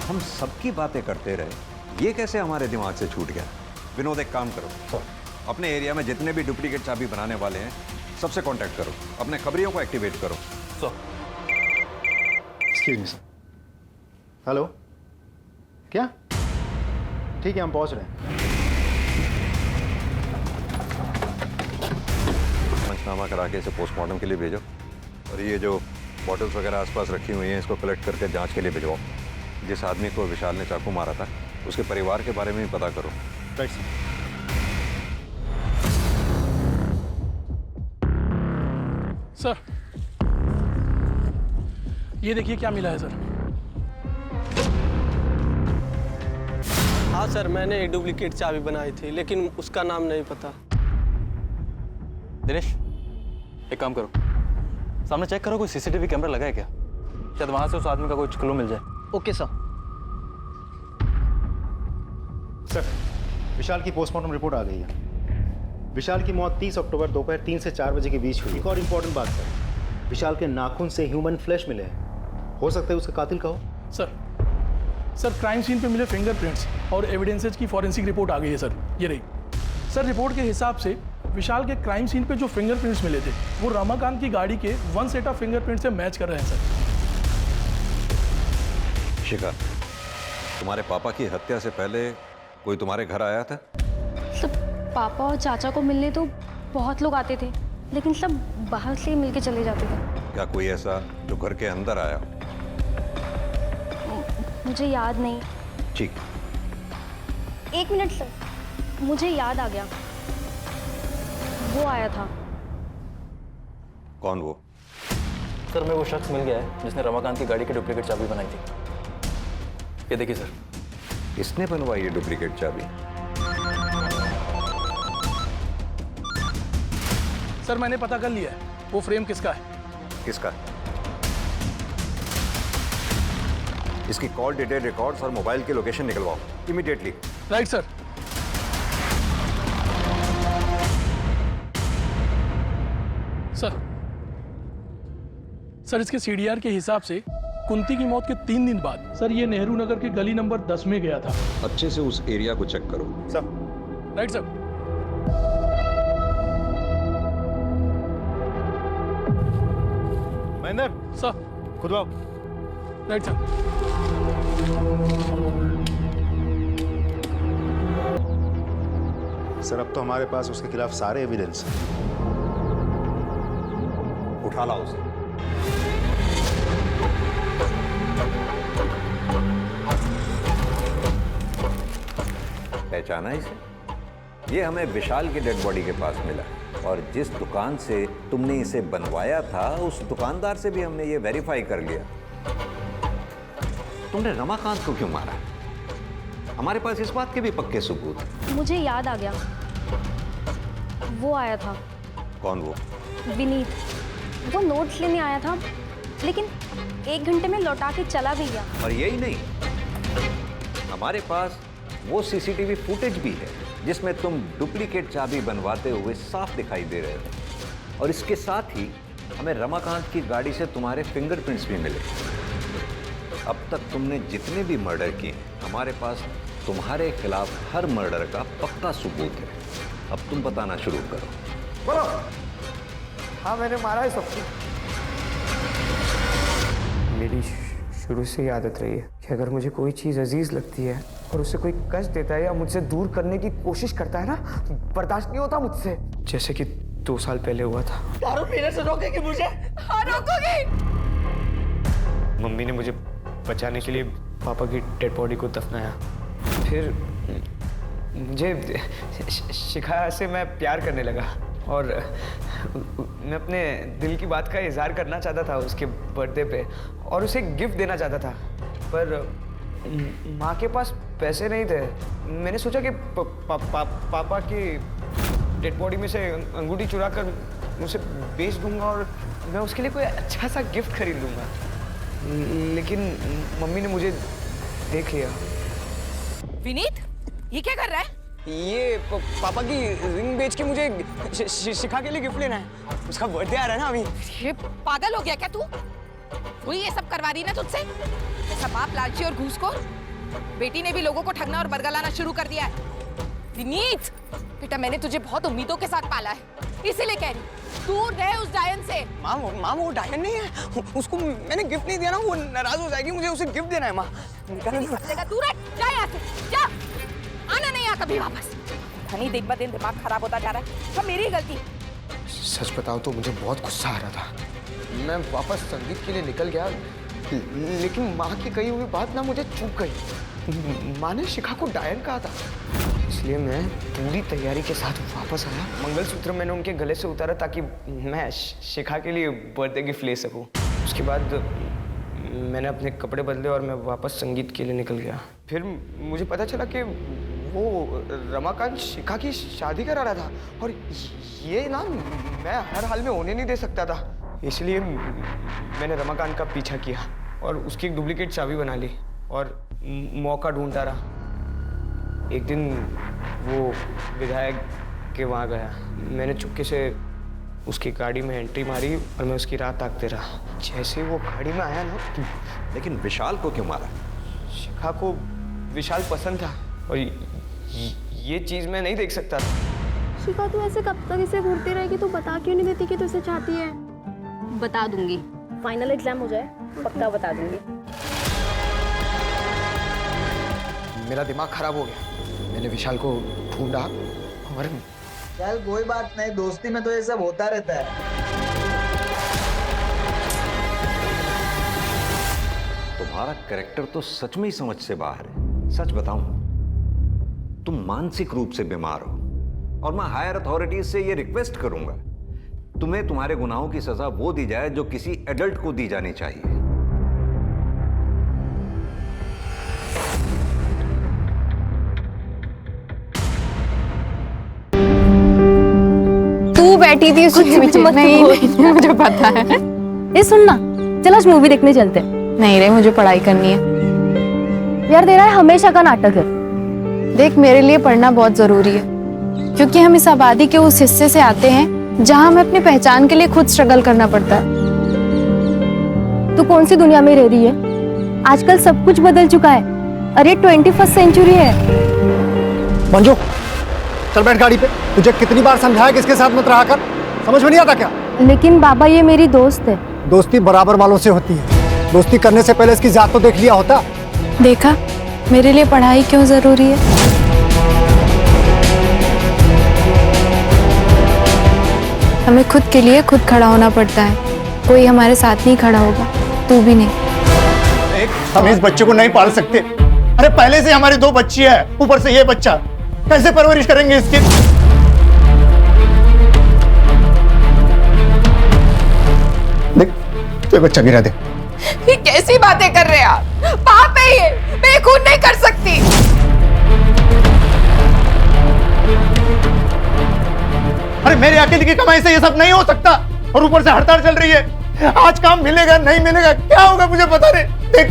हम सबकी बातें करते रहे, ये कैसे हमारे दिमाग से छूट गया? विनोद, एक काम करो, अपने एरिया में जितने भी डुप्लीकेट चाबी बनाने वाले हैं सबसे कांटेक्ट करो, अपने खबरियों को एक्टिवेट करो। Excuse me sir. हेलो, क्या ठीक है, हम पहुंच रहे हैं। पंचनामा करा के इसे पोस्टमार्टम के लिए भेजो, और ये जो बॉटल्स वगैरह आसपास रखी हुई हैं इसको कलेक्ट करके जांच के लिए भिजवाओ। जिस आदमी को विशाल ने चाकू मारा था उसके परिवार के बारे में भी पता करो। Right sir. सर ये देखिए क्या मिला है सर। हाँ सर, मैंने एक डुप्लीकेट चाबी बनाई थी, लेकिन उसका नाम नहीं पता। दिनेश, एक काम करो, सामने चेक करो कोई सीसीटीवी कैमरा लगा है क्या, शायद वहां से उस आदमी का कोई क्लू मिल जाए। Okay sir. सर, विशाल की पोस्टमार्टम रिपोर्ट आ गई है। विशाल की मौत 30 अक्टूबर दोपहर 3 से 4 बजे के बीच हुई। एक और इम्पोर्टेंट बात सर, विशाल के नाखून से ह्यूमन फ्लैश मिले हैं। हो सकता है उसका कातिल का हो। सर क्राइम सीन पे मिले फिंगरप्रिंट्स और एविडेंसेज की फॉरेंसिक रिपोर्ट आ गई है सर, ये रही। सर रिपोर्ट के हिसाब से विशाल के क्राइम सीन पे जो फिंगरप्रिंट्स मिले थे वो रमाकांत की गाड़ी के 1 सेट ऑफ फिंगरप्रिंट से मैच कर रहे हैं सर। शिखा, तुम्हारे पापा की हत्या से पहले कोई तुम्हारे घर आया था? सब पापा और चाचा को मिलने तो बहुत लोग आते थे, लेकिन सब बाहर से मिल के चले जाते थे। क्या कोई ऐसा जो घर के अंदर आया? मुझे याद नहीं। ठीक। 1 मिनट सर, मुझे याद आ गया, वो आया था। कौन वो? सर मैं वो शख्स मिल गया है जिसने रमाकांत की गाड़ी की डुप्लीकेट चाबी बनाई थी। ये देखिए सर। किसने बनवाई ये डुप्लीकेट चाबी? सर मैंने पता कर लिया है, वो फ्रेम किसका है। किसका? इसकी कॉल डिटेल रिकॉर्ड्स और मोबाइल की लोकेशन निकलवाओ इमीडिएटली। Right sir. सर इसके सीडीआर के हिसाब से कुंती की मौत के 3 दिन बाद सर ये नेहरू नगर के गली नंबर 10 में गया था। अच्छे से उस एरिया को चेक करो। Sir. Right sir. Mahendra. Sir. खुद आओ। Right sir. सर अब तो हमारे पास उसके खिलाफ सारे एविडेंस हैं। उठा लाओ उसे। पहचाना इसे? ये हमें विशाल की डेड बॉडी के पास मिला, और जिस दुकान से तुमने इसे बनवाया था उस दुकानदार से भी हमने ये वेरीफाई कर लिया। तुमने रमाकांत को क्यों मारा? हमारे पास इस बात के भी पक्के सबूत। मुझे याद आ गया, वो आया था। कौन वो? विनीत। वो नोट्स लेने आया था, लेकिन 1 घंटे में लौटा के चला भी गया। और यही नहीं, हमारे पास वो सीसीटीवी फुटेज भी है जिसमें तुम डुप्लीकेट चाबी बनवाते हुए साफ दिखाई दे रहे हो, और इसके साथ ही हमें रमाकांत की गाड़ी से तुम्हारे फिंगरप्रिंट्स भी मिले। अब तक तुमने जितने भी मर्डर किए, हमारे पास तुम्हारे खिलाफ हर मर्डर का पक्का सबूत है। अब तुम बताना शुरू करो। बोलो। हाँ मैंने मारा है सबको। मेरी शुरू से ही आदत रही है कि अगर मुझे कोई चीज़ अजीज लगती है और उसे कोई कष्ट देता है या मुझसे दूर करने की कोशिश करता है ना, बर्दाश्त नहीं होता मुझसे। जैसे कि 2 साल पहले हुआ था। दारू पीने से रोकेगी मुझे? हाँ रोकोगी। मम्मी ने मुझे बचाने के लिए पापा की डेड बॉडी को दफनाया। फिर मुझे शिखा से मैं प्यार करने लगा, और मैं अपने दिल की बात का इजहार करना चाहता था उसके बर्थडे पे, और उसे गिफ्ट देना चाहता था, पर माँ के पास पैसे नहीं थे। मैंने सोचा कि पापा की डेड बॉडी में से अंगूठी चुरा कर उसे बेच दूंगा और मैं उसके लिए कोई अच्छा सा गिफ्ट खरीद लूंगा, लेकिन मम्मी ने मुझे देख लिया। विनीत, ये क्या कर रहा है? ये पापा की रिंग बेच के मुझे शिखा के लिए गिफ्ट लेना है। उसका बर्थडे आ रहा है ना अभी। ये पागल हो गया क्या तू? वही ये सब करवा रही ना तुझसे? ऐसा बाप लालची और घूसखोर। बेटी ने भी लोगों को ठगना और बरगलाना शुरू कर दिया है। विनीत, बेटा मैंने तुझे बहुत उम्मीदों के साथ पाला है, इसीलिए कह रही दूर रहे उस डायन से। माँ वो डायन नहीं है, उसको मैंने गिफ्ट नहीं दिया ना, वो नाराज हो जाएगी। मुझे उसे गिफ्ट देना है माँ। दूर है, जा यहाँ से, जा। कभी वापस। धनी दिन ब दिन दिमाग खराब होता जा रहा है, सब मेरी गलती। सच बताओ तो मुझे बहुत गुस्सा आ रहा था। मैं वापस संगीत के लिए निकल गया, लेकिन माँ की कही हुई बात ना मुझे चूक गई। माँ ने शिखा को डायन कहा था, इसलिए मैं पूरी तैयारी के साथ वापस आया। मंगलसूत्र मैंने उनके गले से उतारा ताकि मैं शिखा के लिए बर्थडे गिफ्ट ले सकूं। उसके बाद मैंने अपने कपड़े बदले और मैं वापस संगीत के लिए निकल गया। फिर मुझे पता चला कि वो रमाकांत शिखा की शादी करा रहा था और ये ना मैं हर हाल में होने नहीं दे सकता था। इसलिए मैंने रमाकांत का पीछा किया और उसकी एक डुप्लीकेट चाबी बना ली और मौका ढूंढता रहा। एक दिन वो विधायक के वहाँ गया। मैंने चुपके से उसकी गाड़ी में एंट्री मारी और मैं उसकी राह ताकते रहा। जैसे वो गाड़ी में आया ना। लेकिन विशाल को क्यों मारा? शिखा को विशाल पसंद था और ये चीज़ मैं नहीं देख सकता था। शिखा तू ऐसे कब तक इसे घूरती रहेगी? तू बता क्यों नहीं देती कि तू इसे चाहती है? बता दूंगी, फाइनल एग्जाम हो जाए पक्का बता दूंगी। मेरा दिमाग खराब हो गया। मैंने विशाल को ढूंढा और चल कोई बात नहीं, दोस्ती में तो ये सब होता रहता है। तुम्हारा कैरेक्टर तो सच में ही समझ से बाहर है। सच बताऊं, तुम मानसिक रूप से बीमार हो और मैं हायर अथॉरिटीज से ये रिक्वेस्ट करूंगा, तुम्हें तुम्हारे गुनाहों की सजा वो दी जाए जो किसी एडल्ट को दी जानी चाहिए। तू बैठी थी उसके पीछे। नहीं, मुझे पता है। ये सुन ना, चल आज मूवी देखने चलते हैं। नहीं रे, मुझे पढ़ाई करनी है। यार तेरा हमेशा का नाटक है। देख, मेरे लिए पढ़ना बहुत जरूरी है, क्योंकि हम इस आबादी के उस हिस्से से आते हैं जहां हमें अपनी पहचान के लिए खुद स्ट्रगल करना पड़ता है। तू कौन सी दुनिया में रह रही है? आजकल सब कुछ बदल चुका है। अरे 21st सेंचुरी है। मंजू, चल बैठ गाड़ी पे। तुझे कितनी बार समझाया कि इसके साथ मत रहा कर, समझ में नहीं आता क्या? लेकिन बाबा, ये मेरी दोस्त है। दोस्ती बराबर वालों से होती है। दोस्ती करने से पहले इसकी जात तो देख लिया होता। देखा मेरे लिए पढ़ाई क्यों जरूरी है। हमें खुद के लिए खुद खड़ा होना पड़ता है। कोई हमारे साथ नहीं खड़ा होगा, तू भी नहीं। हम इस बच्चे को नहीं पाल सकते। अरे पहले से हमारी 2 बच्ची है, ऊपर से ये बच्चा, कैसे परवरिश करेंगे इसकी? देख, तो ये बच्चा गिरा दे। ये कैसी बातें कर रहे हैं आप? पाप है ये, मैं खून नहीं कर सकती। अरे मेरी अकेले की कमाई से ये सब नहीं हो सकता, और ऊपर से हड़ताल चल रही है। आज काम मिलेगा नहीं मिलेगा, क्या होगा मुझे पता नहीं। देख,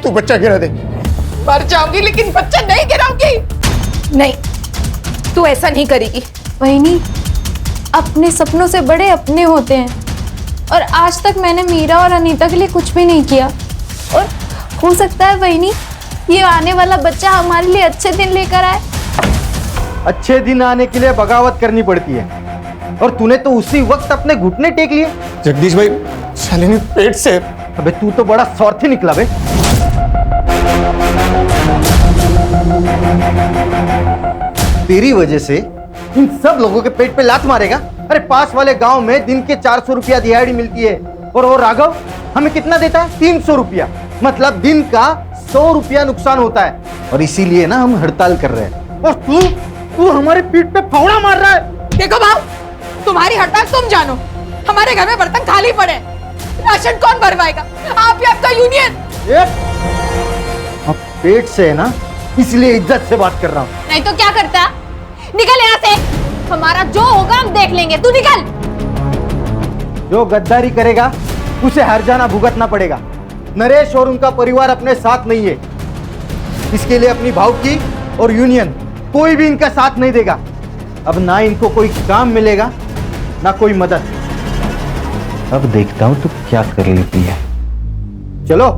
तू बच्चा गिरा दे। मर जाऊंगी लेकिन बच्चा नहीं गिराऊंगी। नहीं, तू ऐसा नहीं करेगी। वहीनी, अपने सपनों से बड़े अपने होते हैं, और आज तक मैंने मीरा और अनीता के लिए कुछ भी नहीं किया। और हो सकता है वहीनी, ये आने वाला बच्चा हमारे लिए अच्छे दिन लेकर आए। अच्छे दिन आने के लिए बगावत करनी पड़ती है, और तूने तो उसी वक्त अपने घुटने टेक लिए। जगदीश भाई, शालिनी पेट से। अबे तू तो बड़ा स्वार्थी निकला बे। तेरी वजह से इन सब लोगों के पेट पे लात मारेगा। अरे पास वाले गांव में दिन के 400 रुपया दिहाड़ी मिलती है, और वो राघव हमें कितना देता है? 300 रुपया। मतलब दिन का 100 रुपया नुकसान होता है, और इसीलिए ना हम हड़ताल कर रहे हैं। और तू हमारे पीठ पे फावड़ा मार रहा है। देखो बाबू, तुम्हारी हड़ताल तुम जानो, हमारे घर में बर्तन खाली पड़े, राशन कौन भरवाएगा? आप ही आपका यूनियन। अब पेट से है ना, इसलिए इज्जत से बात कर रहा हूँ। नहीं तो क्या करता? निकल यहाँ से। हमारा जो होगा हम देख लेंगे, तू निकल। जो गद्दारी करेगा उसे हर जाना भुगतना पड़ेगा। नरेश और उनका परिवार अपने साथ नहीं है, इसके लिए अपनी भावकी और यूनियन कोई भी इनका साथ नहीं देगा। अब ना इनको कोई काम मिलेगा, ना कोई मदद। अब देखता हूं तू क्या कर लेती है। चलो।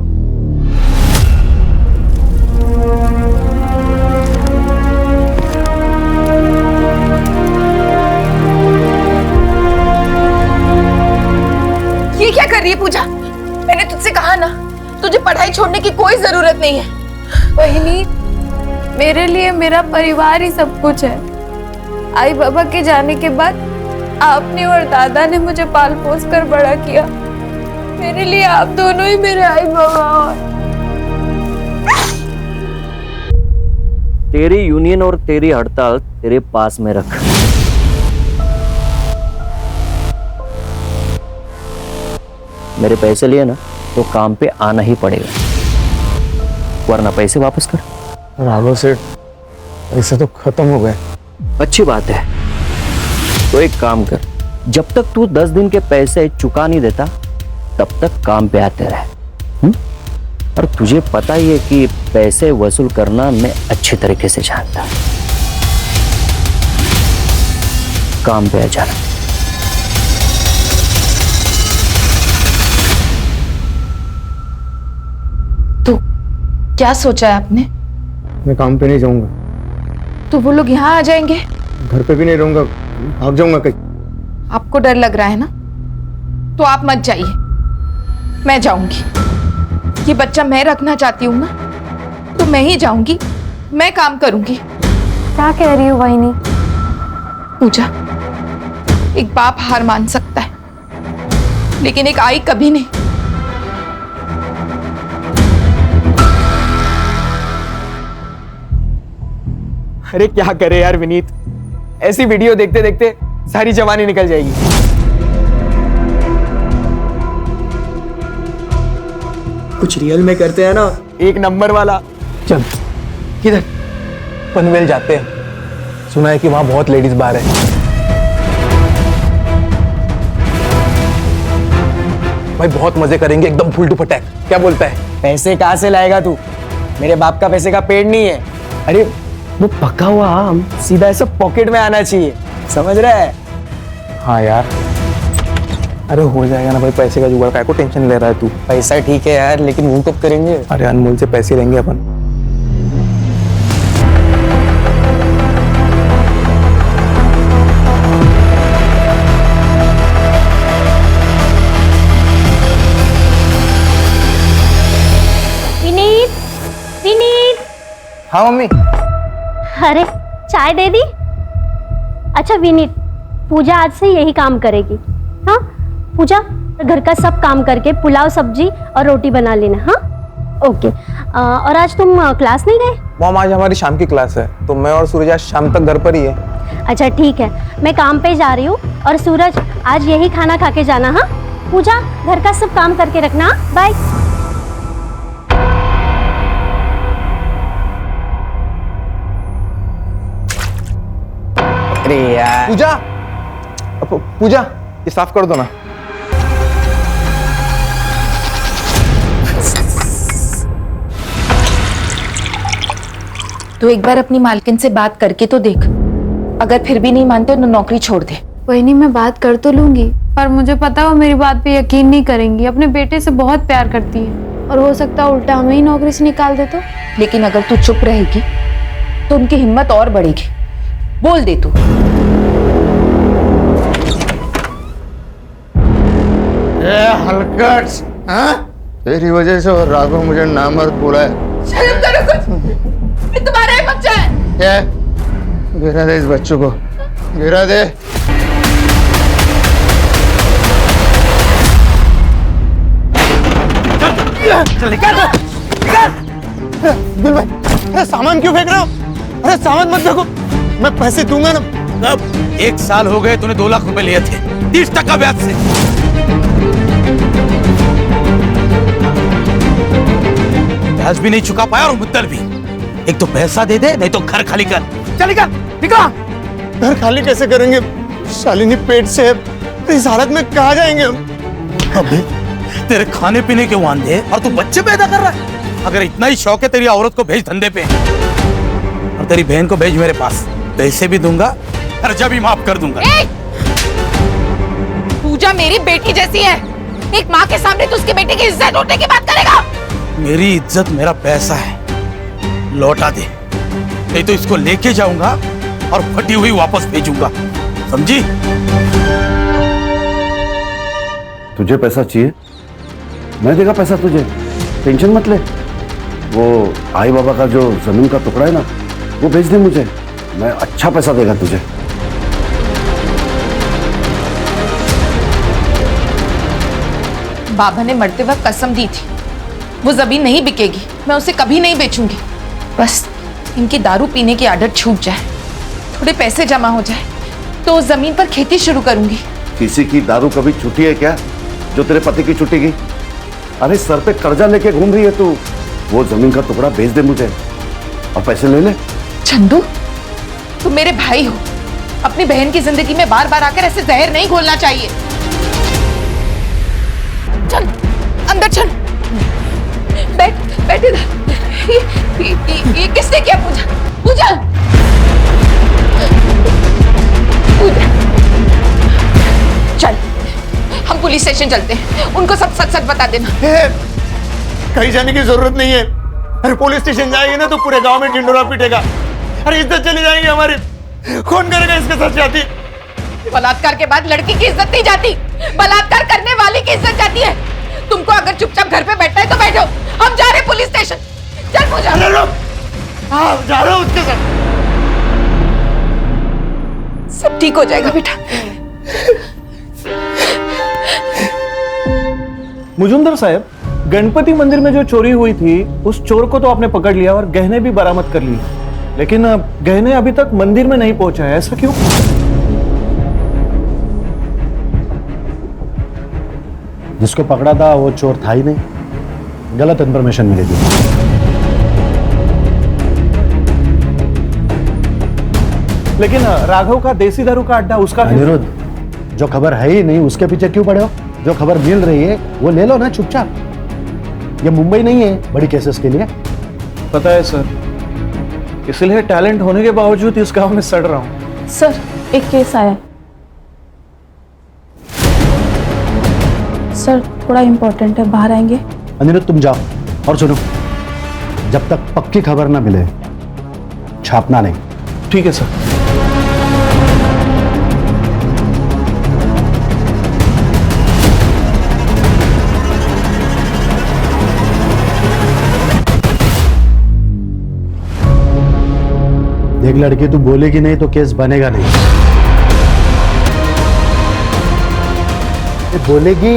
ये क्या कर रही है पूजा? मैंने तुझसे कहा ना, तुझे पढ़ाई छोड़ने की कोई जरूरत नहीं है। वहीनी, मेरे लिए मेरा परिवार ही सब कुछ है। आई बाबा के जाने के बाद आपने और दादा ने मुझे पाल पोस कर बड़ा किया। मेरे लिए आप दोनों ही मेरे आई बाबा। तेरी यूनियन और तेरी हड़ताल तेरे पास में रख। मेरे पैसे लिए ना तो काम पे आना ही पड़ेगा, वरना पैसे वापस कर। राघव सेठ, पैसे तो खत्म हो गए। अच्छी बात है, तो एक काम कर, जब तक तू 10 दिन के पैसे चुका नहीं देता तब तक काम पे आते रहे। और तुझे पता ही है कि पैसे वसूल करना मैं अच्छी तरीके से जानता। काम पे आ जाना। तो क्या सोचा है आपने? मैं काम पे नहीं जाऊंगा। तो वो लोग यहाँ आ जाएंगे? घर पे भी नहीं रहूंगा, भाग जाऊंगा कहीं। आपको डर लग रहा है ना, तो आप मत जाइए, मैं जाऊंगी। ये बच्चा मैं रखना चाहती हूँ ना, तो मैं ही जाऊंगी, मैं काम करूंगी। क्या कह रही हो वाहिनी? पूजा, एक बाप हार मान सकता है, लेकिन एक आई कभी नहीं। अरे क्या करे यार विनीत, ऐसी वीडियो देखते देखते सारी जवानी निकल जाएगी। कुछ रियल में करते हैं ना, एक नंबर वाला। चल किधर? पनवेल जाते हैं, सुना है कि वहां बहुत लेडीज बार है। भाई बहुत मजे करेंगे, एकदम फुल टू पटैक। क्या बोलता है? पैसे कहाँ से लाएगा तू? मेरे बाप का पैसे का पेड़ नहीं है। अरे वो पका हुआ आम सीधा ऐसा पॉकेट में आना चाहिए, समझ रहा है? हाँ यार, अरे हो जाएगा ना भाई, पैसे का जुगाड़। काय को टेंशन ले रहा है तू? पैसा ठीक है यार, लेकिन वो कब करेंगे? अरे अनमोल से पैसे लेंगे अपन। विनीत, विनीत। हाँ मम्मी। अरे चाय दे दी? अच्छा विनीत, पूजा आज से यही काम करेगी। हाँ पूजा, घर का सब काम करके पुलाव सब्जी और रोटी बना लेना। हाँ ओके। और आज तुम क्लास नहीं गए? मॉम आज हमारी शाम की क्लास है, तो मैं और सूरज आज शाम तक घर पर ही है। अच्छा ठीक है, मैं काम पे जा रही हूँ और सूरज आज यही खाना खा के जाना। हाँ पूजा, घर का सब काम करके रखना। बाय। अरे यार पूजा, पूजा ये साफ कर दो ना। तो एक बार अपनी मालकिन से बात करके तो देख, अगर फिर भी नहीं मानते तो नौकरी छोड़ दे। वही मैं बात कर तो लूंगी, पर मुझे पता है वो मेरी बात पे यकीन नहीं करेंगी। अपने बेटे से बहुत प्यार करती है और हो सकता है उल्टा हमें ही नौकरी से निकाल दे तो। लेकिन अगर तू चुप रहेगी तो उनकी हिम्मत और बढ़ेगी। बोल दे तू। हलकट, हाँ? तेरी वजह से और राघव मुझे नामर्द बोला है। शर्म करो कुछ, ये तुम्हारा ही बच्चा है। क्या? गिरा दे इस बच्चों को, गिरा दे। चल निकाल, दिल भाई, अरे सामान क्यों फेंक रहे हो? अरे सामान मत फेंको, मैं पैसे दूंगा ना। अब 1 साल हो गए, तूने 2 लाख रुपए लिए थे 30% ब्याज से। ब्याज भी नहीं चुका पाया और मुद्दल भी। एक तो पैसा दे दे, नहीं तो घर खाली कर। चल निकल, निकल। घर खाली कैसे करेंगे? शालिनी पेट से है, इस हालत में कहाँ जाएंगे हम? अबे तेरे खाने पीने के वांदे और तू बच्चे पैदा कर रहा है। अगर इतना ही शौक है तेरी औरत को भेज धंधे पे, और तेरी बहन को भेज मेरे पास। पैसे भी दूंगा, खर्चा भी माफ कर दूंगा। पूजा मेरी बेटी जैसी है, एक माँ के सामने तो उसके बेटे की इज्जत उठने की बात करेगा? मेरी इज्जत मेरा पैसा है, लौटा दे, नहीं तो इसको लेके जाऊंगा और फटी हुई वापस भेजूंगा, समझी? तुझे पैसा चाहिए? मैं देगा पैसा तुझे, टेंशन मत ले। वो आई बाबा का जो जमीन का टुकड़ा है ना, वो भेज दे मुझे, मैं अच्छा पैसा देगा तुझे। बाबा ने मरते वक्त कसम दी थी वो जमीन नहीं बिकेगी, मैं उसे कभी नहीं बेचूंगी। बस इनकी दारू पीने की आदत छूट जाए, थोड़े पैसे जमा हो जाए तो उस जमीन पर खेती शुरू करूंगी। किसी की दारू कभी छूटी है क्या जो तेरे पति की छूटेगी? अरे सर पे कर्जा लेके घूम रही है तू। वो जमीन का टुकड़ा बेच दे मुझे और पैसे ले ले। चंदू, तुम मेरे भाई हो, अपनी बहन की जिंदगी में बार बार आकर ऐसे जहर नहीं घोलना चाहिए। चल अंदर चल, बैठ इधर। ये किसने किया? पूजा, पूजा, पूजा। चल हम पुलिस स्टेशन चलते हैं, उनको सब सच सच बता देना। कहीं जाने की जरूरत नहीं है। अरे पुलिस स्टेशन जाएंगे ना तो पूरे गांव में ढिंडोरा पीटेगा। अरे इज्जत चली जाएगी हमारी। कौन करेगा इसके साथ जाती? बलात्कार के बाद लड़की की इज्जत नहीं जाती, बलात्कार करने वाली की इज्जत जाती है। तुमको अगर चुपचाप घर पे बैठना है तो बैठो, हम जा रहे हैं पुलिस स्टेशन। चल पूजा। हाँ, जा रहा हूँ उसके साथ। सब ठीक हो जाएगा बेटा। मुजुमदार साहब, गणपति मंदिर में जो चोरी हुई थी उस चोर को तो आपने पकड़ लिया और गहने भी बरामद कर लिए, लेकिन गहने अभी तक मंदिर में नहीं पहुंचा है, ऐसा क्यों? जिसको पकड़ा था वो चोर था ही नहीं, गलत इंफॉर्मेशन मिली थी। लेकिन राघव का देसी दारू का अड्डा उसका अनिरुद्ध, जो खबर है ही नहीं उसके पीछे क्यों पड़े हो? जो खबर मिल रही है वो ले लो ना चुपचाप। ये मुंबई नहीं है बड़ी केसेस के लिए। पता है सर, इसलिए टैलेंट होने के बावजूद इस गांव में सड़ रहा हूं। सर एक केस आया है। सर थोड़ा इम्पोर्टेंट है, बाहर आएंगे? अनिरुद्ध तुम जाओ, और सुनो, जब तक पक्की खबर ना मिले छापना नहीं। ठीक है सर। देख लड़की, तू बोलेगी नहीं तो केस बनेगा नहीं। ये बोलेगी।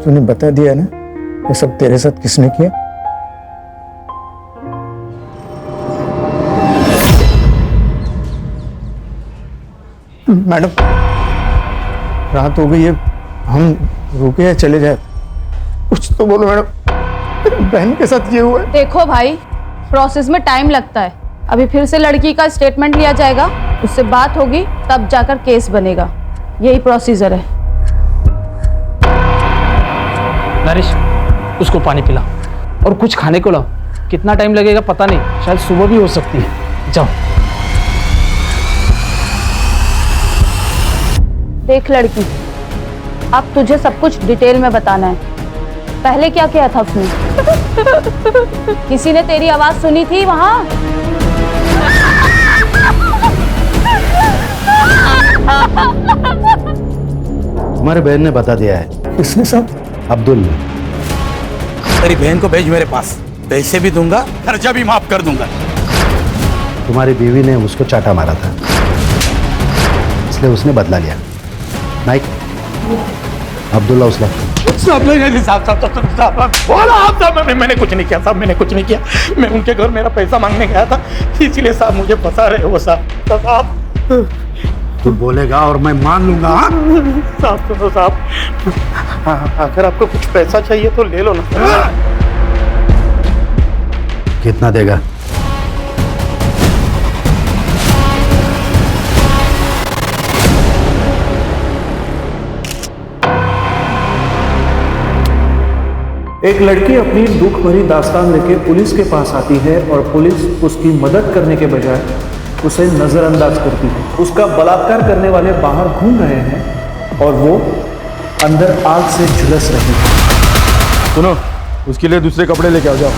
तूने बता दिया ना ये सब तेरे साथ किसने किया? मैडम, रात हो गई है, हम रुके या चले जाए? कुछ तो बोलो मैडम, बहन के साथ ये हुआ है। देखो भाई, प्रोसेस में टाइम लगता है। अभी फिर से लड़की का स्टेटमेंट लिया जाएगा, उससे बात होगी, तब जाकर केस बनेगा। यही प्रोसीजर है। नरेश, उसको पानी पिला और कुछ खाने को लाओ। कितना टाइम लगेगा पता नहीं, शायद सुबह भी हो सकती है। जाओ। देख लड़की, अब तुझे सब कुछ डिटेल में बताना है। पहले क्या किया था उसने? किसी ने तेरी आवाज सुनी थी वहां? तुम्हारे बहन ने बता दिया है। किसने सब? अब्दुल ने। तेरी बहन को भेज मेरे पास, पैसे भी दूंगा, खर्चा भी माफ कर दूंगा। तुम्हारी बीवी ने उसको चाटा मारा था, इसलिए उसने बदला लिया। नाइक, अब्दुल्ला उसला। मैंने कुछ नहीं किया साहब, मैंने कुछ नहीं किया। मैं उनके घर मेरा पैसा मांगने गया था, इसीलिए साहब मुझे फंसा रहे हो साहब। तू बोलेगा और मैं मान लूंगा। साहब सुनो साहब, अगर आपको कुछ पैसा चाहिए तो ले लो ना। कितना देगा? एक लड़की अपनी दुख भरी दास्तान लेके पुलिस के पास आती है और पुलिस उसकी मदद करने के बजाय उसे नजरअंदाज करती है। उसका बलात्कार करने वाले बाहर घूम रहे हैं और वो अंदर आग से झुलस रही है। सुनो, उसके लिए दूसरे कपड़े लेके आओ। जाओ।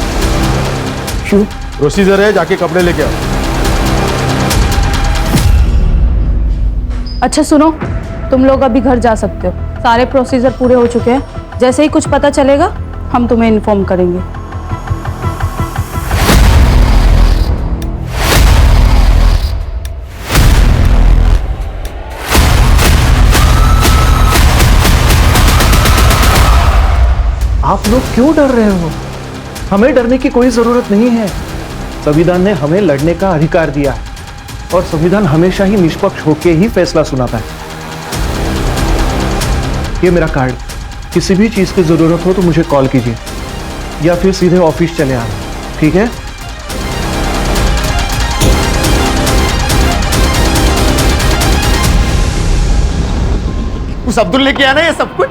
क्यों? प्रोसीजर है, जाके कपड़े लेके आओ। अच्छा सुनो, तुम लोग अभी घर जा सकते हो, सारे प्रोसीजर पूरे हो चुके हैं। जैसे ही कुछ पता चलेगा हम तुम्हें इन्फॉर्म करेंगे। आप लोग क्यों डर रहे हो? हमें डरने की कोई जरूरत नहीं है। संविधान ने हमें लड़ने का अधिकार दिया है और संविधान हमेशा ही निष्पक्ष होकर ही फैसला सुनाता है। ये मेरा कार्ड, किसी भी चीज की जरूरत हो तो मुझे कॉल कीजिए या फिर सीधे ऑफिस चले आना, ठीक है? उस अब्दुल ने किया ना ये सब कुछ?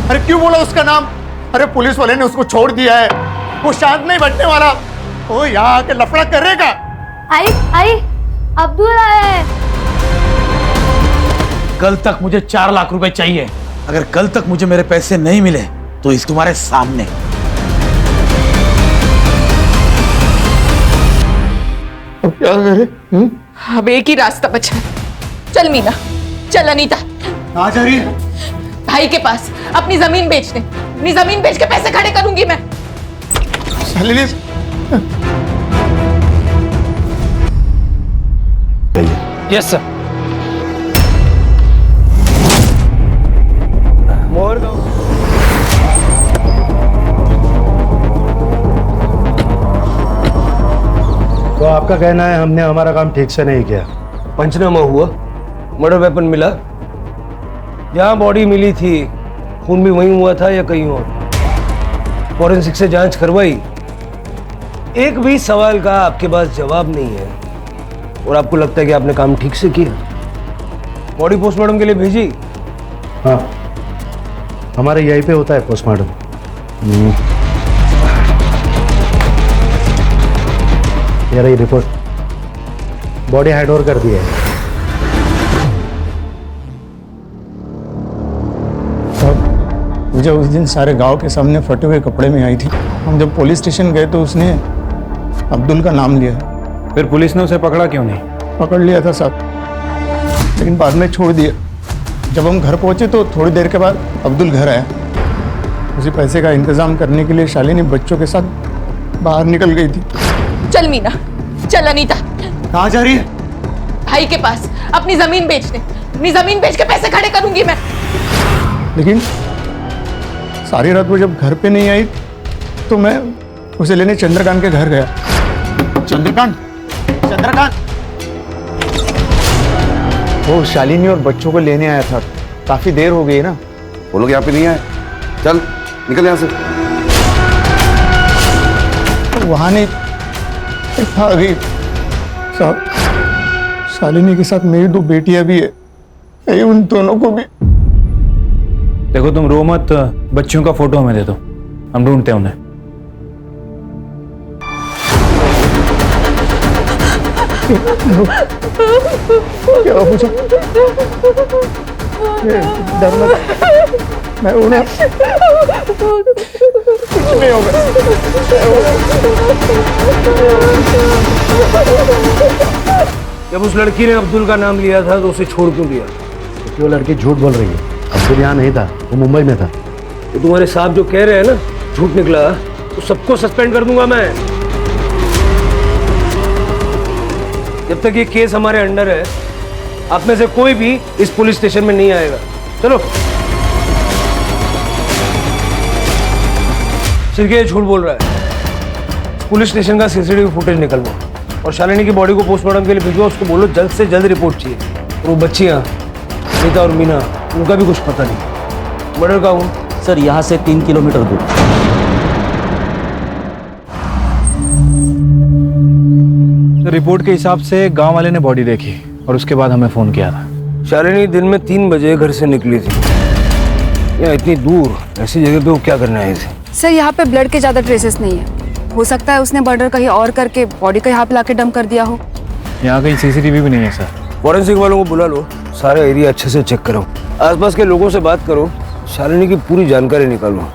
अरे क्यों बोला उसका नाम? अरे पुलिस वाले ने उसको छोड़ दिया है, वो शांत नहीं बैठने वाला, वो यहाँ आके लफड़ा करेगा। आई अब्दुल आए। कल तक मुझे 4 लाख रुपए चाहिए। अगर कल तक मुझे मेरे पैसे नहीं मिले तो इस तुम्हारे सामने। अब क्या करे? अब एक ही रास्ता बचा है। चल मीना, चल अनीता। कहाँ जा रही है? भाई के पास अपनी जमीन बेचने, अपनी जमीन बेच के पैसे खड़े करूंगी मैं। Shalini, yes sir. मोर दो। तो आपका कहना है हमने हमारा काम ठीक से नहीं किया? पंचनामा हुआ, मर्डर वेपन मिला, जहां बॉडी मिली थी खून भी वहीं हुआ था या कहीं और। फॉरेंसिक से जांच करवाई, एक भी सवाल का आपके पास जवाब नहीं है और आपको लगता है कि आपने काम ठीक से किया। बॉडी पोस्टमार्टम के लिए भेजी? हाँ, हमारे यहीं पे होता है पोस्टमार्टम। ये रही रिपोर्ट, बॉडी हैंड ओवर कर दी है। मुझे उस दिन सारे गांव के सामने फटे हुए कपड़े में आई थी। हम जब पुलिस स्टेशन गए तो उसने अब्दुल का नाम लिया। फिर पुलिस ने उसे पकड़ा क्यों नहीं? पकड़ लिया था साहब, लेकिन बाद में छोड़ दिया। जब हम घर पहुंचे तो थोड़ी देर के बाद अब्दुल घर आया। उसी पैसे का इंतजाम करने के लिए शालिनी बच्चों के साथ बाहर निकल गई थी। चल मीना, चल अनीता। कहाँ जा रही है? भाई के पास अपनी जमीन बेचने, अपनी जमीन बेच के पैसे खड़े करूंगी मैं। लेकिन सारी रात वो जब घर पे नहीं आई तो मैं उसे लेने चंद्रकांत के घर गया। चंद्रकांत, चंद्रकांत, वो शालिनी और बच्चों को लेने आया था, काफी देर हो गई ना। वो लोग यहाँ पे नहीं आए, चल निकल यहाँ से। वहां नहीं था अभी साहब, शालिनी के साथ मेरी 2 बेटियां भी है, कहीं उन दोनों को भी। देखो तुम रो मत, बच्चों का फोटो हमें दे दो, हम ढूंढते हैं उन्हें। क्या पूछा? डरना, मैं उन्हें कुछ नहीं होगा। जब उस लड़की ने अब्दुल का नाम लिया था तो उसे छोड़ क्यों दिया? क्योंकि वो लड़की झूठ बोल रही है। अब्दुल यहाँ नहीं था, वो मुंबई में था। तो तुम्हारे साहब जो कह रहे हैं ना झूठ निकला, तो सबको सस्पेंड कर दूंगा मैं। जब तक ये केस हमारे अंडर है, आप में से कोई भी इस पुलिस स्टेशन में नहीं आएगा। चलो। सिर्फ ये झूठ बोल रहा है। पुलिस स्टेशन का सीसीटीवी फुटेज निकलवा और शालिनी की बॉडी को पोस्टमार्टम के लिए भिजवा। उसको बोलो जल्द से जल्द रिपोर्ट चाहिए। और वो बच्चियां अनीता और मीना, उनका भी कुछ पता नहीं। मर्डर का हूँ सर, यहाँ से 3 किलोमीटर दूर। रिपोर्ट के हिसाब से गांव वाले ने बॉडी देखी और उसके बाद हमें फोन किया था। शालिनी दिन में 3 बजे घर से निकली थी। यहाँ इतनी दूर ऐसी जगह पे वो क्या करने आई थी? सर यहाँ पे ब्लड के ज्यादा ट्रेसेस नहीं है, हो सकता है उसने मर्डर कहीं और करके बॉडी को यहाँ पे लाके डंप कर दिया हो। यहाँ कहीं सीसीटीवी भी नहीं है सर। फॉरेंसिक वालों को बुला लो, सारा एरिया अच्छे से चेक करो, आसपास के लोगों से बात करो, शालिनी की पूरी जानकारी निकालो।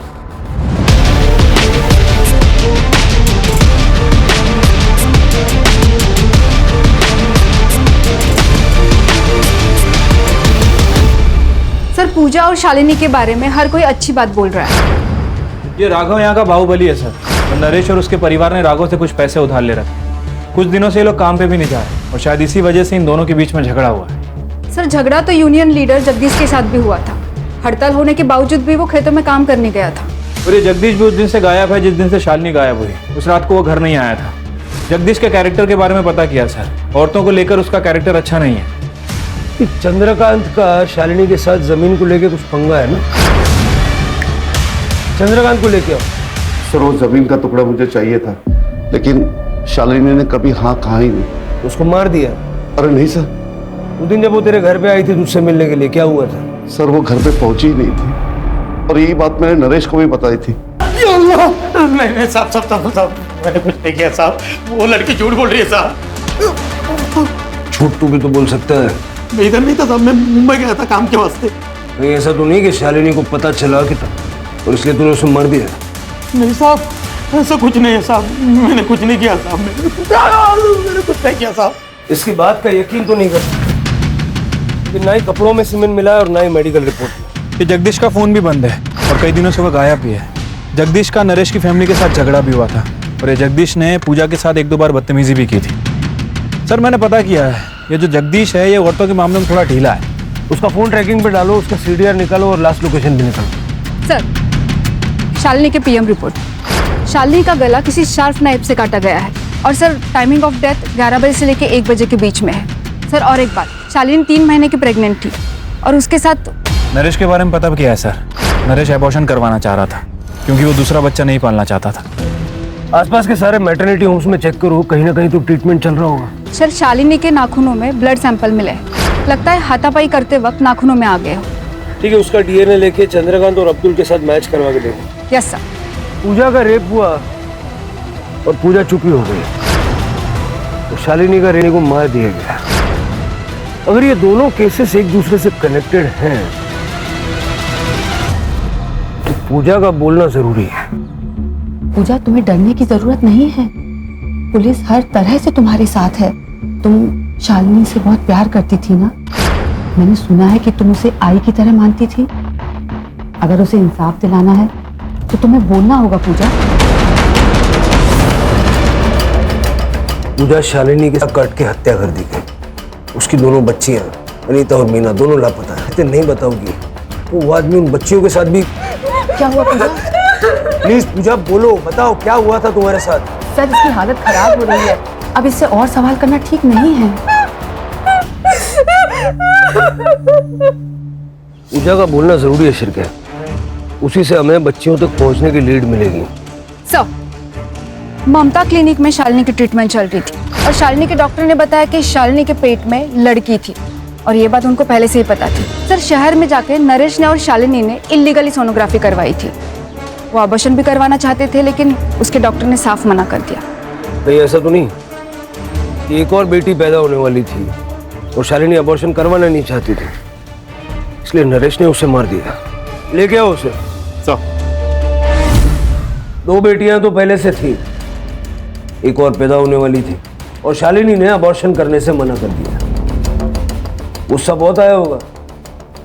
पूजा और शालिनी के बारे में हर कोई अच्छी बात बोल रहा है। ये राघव यहाँ का बाहुबली है सर। और नरेश और उसके परिवार ने राघव से कुछ पैसे उधार ले रखे। कुछ दिनों से ये लोग काम पे भी नहीं जा रहे और शायद इसी वजह से इन दोनों के बीच में झगड़ा हुआ है। सर झगड़ा तो यूनियन लीडर जगदीश के साथ भी हुआ था। हड़ताल होने के बावजूद भी वो खेतों में काम करने गया था। और ये जगदीश भी उस दिन से गायब है जिस दिन से शालिनी गायब हुई। उस रात को वो घर नहीं आया था। जगदीश के कैरेक्टर के बारे में पता किया सर। औरतों को लेकर उसका कैरेक्टर अच्छा नहीं है। चंद्रकांत का शालिनी के साथ जमीन को लेकर कुछ पंगा है ना? चंद्रकांत को लेके आओ। सर वो जमीन का टुकड़ा मुझे चाहिए था, लेकिन शालिनी ने कभी हाँ कहा ही नहीं। उसको मार दिया? अरे नहीं सर। उस दिन जब वो तेरे घर पे आई थी तुझसे मिलने के लिए, क्या हुआ था? सर वो घर पे पहुंची ही नहीं थी और यही बात मैंने नरेश को भी बताई थी। नहीं साहब साहब साहब साहब, मैंने कुछ नहीं किया साहब। वो लड़की झूठ बोल रही है साहब। झूठ तू भी तो बोल सकता है। मैं इधर नहीं था साहब, मैं मुंबई गया था काम के वास्ते। कहीं ऐसा तो नहीं कि शालिनी को पता चला कि और इसलिए तूने उसे मार दिया? नहीं साहब, ऐसा कुछ नहीं है साहब। मैंने कुछ नहीं किया साहब। मैंने कुछ नहीं किया साहब। इसकी बात का यकीन तो नहीं करता कि ना ही कपड़ों में सीमेंट मिला है और ना ही मेडिकल रिपोर्ट। ये जगदीश का फोन भी बंद है और कई दिनों से वह गायब भी है। जगदीश का नरेश की फैमिली के साथ झगड़ा भी हुआ था और ये जगदीश ने पूजा के साथ 1-2 बार बदतमीजी भी की थी। सर मैंने पता किया है, ये जो जगदीश है ये औरतों के मामले में थोड़ा ढीला है। उसका फोन ट्रैकिंग पे डालो, उसका सीडीआर निकालो और लास्ट लोकेशन भी निकालो। सर शालिनी के पीएम रिपोर्ट। शालिनी का गला किसी शार्प नाइफ से काटा गया है और सर टाइमिंग ऑफ डेथ 11 बजे से लेकर 1 बजे के बीच में है। सर और एक बात, शालिनी 3 महीने की प्रेग्नेंट थी और उसके साथ नरेश के बारे में पता किया है सर। नरेश एबॉर्शन करवाना चाह रहा था क्योंकि वो दूसरा बच्चा नहीं पालना चाहता था। आसपास के सारे मैटरनिटी होम्स में चेक करो, कहीं ना कहीं तो ट्रीटमेंट चल रहा होगा। सर शालिनी के नाखूनों में ब्लड सैंपल मिले हैं। लगता है हाथापाई करते वक्त नाखूनों में आ गए हो। ठीक है, उसका डीएनए लेके चंद्रकांत और अब्दुल के साथ मैच करवा के देखो। Yes sir. पूजा का रेप हुआ और पूजा चुपी हो गई तो शालिनी का रेनी को मार दिया गया। अगर ये दोनों केसेस एक दूसरे से कनेक्टेड हैं तो पूजा का बोलना जरूरी है। पूजा तुम्हें डरने की जरूरत नहीं है। पुलिस हर तरह से तुम्हारे साथ है। तुम शालिनी से बहुत प्यार करती थी ना? मैंने सुना है कि तुम उसे आई की तरह मानती थी। अगर उसे इंसाफ दिलाना है तो तुम्हें बोलना होगा पूजा। पूजा शालिनी के साथ कट के हत्या कर दी गई। उसकी दोनों बच्चियां अनीता और मीना दोनों लापता है। नहीं बताओगी तो वो आदमी उन बच्चियों के साथ भी। क्या हुआ पूजा? प्लीज पूजा बोलो, बताओ क्या हुआ था तुम्हारे साथ? सर इसकी हालत खराब हो रही है, अब इससे और सवाल करना ठीक नहीं है। पूजा का बोलना जरूरी है शिरके। उसी से हमें बच्चियों तक पहुंचने की लीड मिलेगी। सर ममता क्लिनिक में शालिनी की ट्रीटमेंट चल रही थी और शालिनी के डॉक्टर ने बताया कि शालिनी के पेट में लड़की थी और ये बात उनको पहले से ही पता थी। सर शहर में जाके नरेश ने और शालिनी ने इलीगली सोनोग्राफी करवाई थी। वो अबॉर्शन भी करवाना चाहते थे लेकिन उसके डॉक्टर ने साफ मना कर दिया। नहीं ऐसा तो नहीं कि एक और बेटी पैदा होने वाली थी और शालिनी अबॉर्शन करवाना नहीं चाहती थी, इसलिए नरेश ने उसे मार दिया। ले गया उसे। 2 बेटियां तो पहले से थी, एक और पैदा होने वाली थी और शालिनी ने अबॉर्शन करने से मना कर दिया। गुस्सा बहुत आया होगा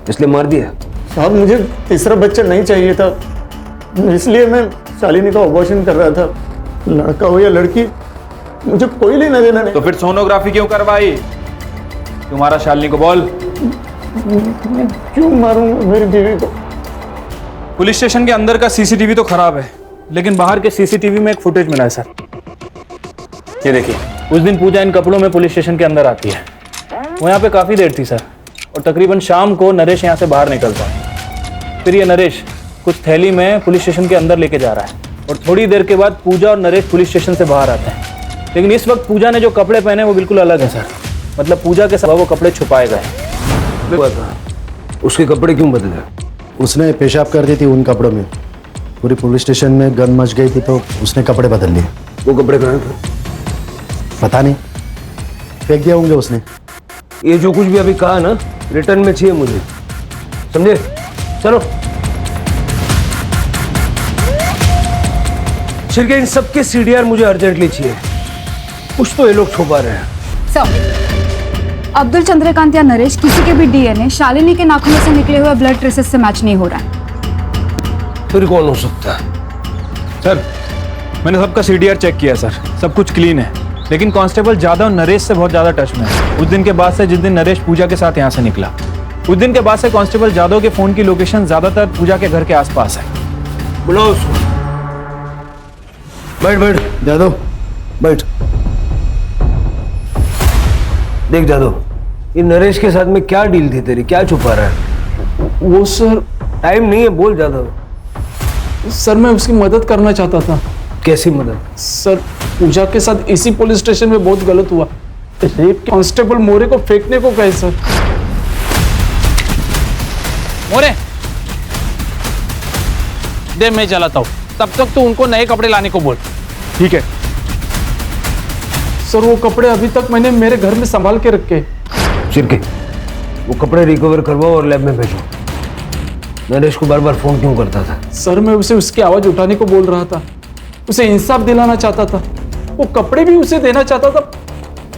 इसलिए मार दिया। साहब मुझे तीसरा बच्चा नहीं चाहिए था, इसलिए मैं शालिनी का अबॉर्शन कर रहा था। लड़का हो या लड़की मुझे कोई लेना देना नहीं। तो फिर सोनोग्राफी क्यों करवाई? तुम्हारा शालिनी को बोल। मैं क्यों मारूंगा मेरी बीवी को? पुलिस स्टेशन के अंदर का सीसीटीवी तो खराब है लेकिन बाहर के सीसीटीवी में एक फुटेज मिला है सर। ये देखिए, उस दिन पूजा इन कपड़ों में पुलिस स्टेशन के अंदर आती है। वो यहाँ पे काफी देर थी सर और तकरीबन शाम को नरेश यहाँ से बाहर निकलता है। फिर ये नरेश कुछ थैली में पुलिस स्टेशन के अंदर लेके जा रहा है और थोड़ी देर के बाद पूजा और नरेश पुलिस स्टेशन से बाहर आते हैं। लेकिन इस वक्त पूजा ने जो कपड़े पहने वो बिल्कुल अलग है सर। मतलब पूजा के साथ वो कपड़े छुपाए गए। उसके कपड़े क्यों बदले? उसने पेशाब कर दी थी उन कपड़ों में। पूरी पुलिस स्टेशन में गन मच गई थी तो उसने कपड़े बदल लिए। वो कपड़े कहाँ थे? पता नहीं, फेंक दिया होंगे उसने। ये जो कुछ भी अभी कहा ना रिटर्न में चाहिए मुझे, समझे? चलो शिरके, इन सबके सीडीआर मुझे अर्जेंटली चाहिए। कुछ तो ये लोग छुपा रहे हैं। सर अब्दुल, चंद्रकांत या नरेश किसी के भी डीएनए शालिनी के नाखूनों से निकले हुए ब्लड ट्रेसेस से मैच नहीं हो रहा है। फिर कौन हो सकता है? सर मैंने सबका सीडीआर चेक किया सर, सब कुछ क्लीन है, लेकिन कांस्टेबल जादव नरेश से बहुत ज़्यादा टच में है। उस दिन के बाद से, जिस दिन नरेश पूजा के साथ यहाँ से निकला, उस दिन के बाद से कांस्टेबल जादव के फ़ोन की लोकेशन ज़्यादातर पूजा के घर के आसपास है। बुलाओ उसको। बैठ बैठ जादव, बैठ। देख जादव, ये नरेश के साथ में क्या डील थी तेरी, क्या छुपा रहा है? वो सर, टाइम नहीं है, बोल जादव। सर मैं उसकी मदद करना चाहता था। कैसी मदद? सर पूजा के साथ इसी पुलिस स्टेशन में बहुत गलत हुआ। रेप कांस्टेबल मोरे को फेंकने को कहे सर। मोरे दे, मैं चलाता हूँ, तब तक तू उनको नए कपड़े लाने को बोल। ठीक है सर वो कपड़े अभी तक मैंने मेरे घर में संभाल के रखे। चिरके, वो कपड़े रिकवर करवाओ और लैब में भेजो। नरेश को बार बार फोन क्यों करता था? सर मैं उसे उसकी आवाज उठाने को बोल रहा था, उसे इंसाफ दिलाना चाहता था, वो कपड़े भी उसे देना चाहता था,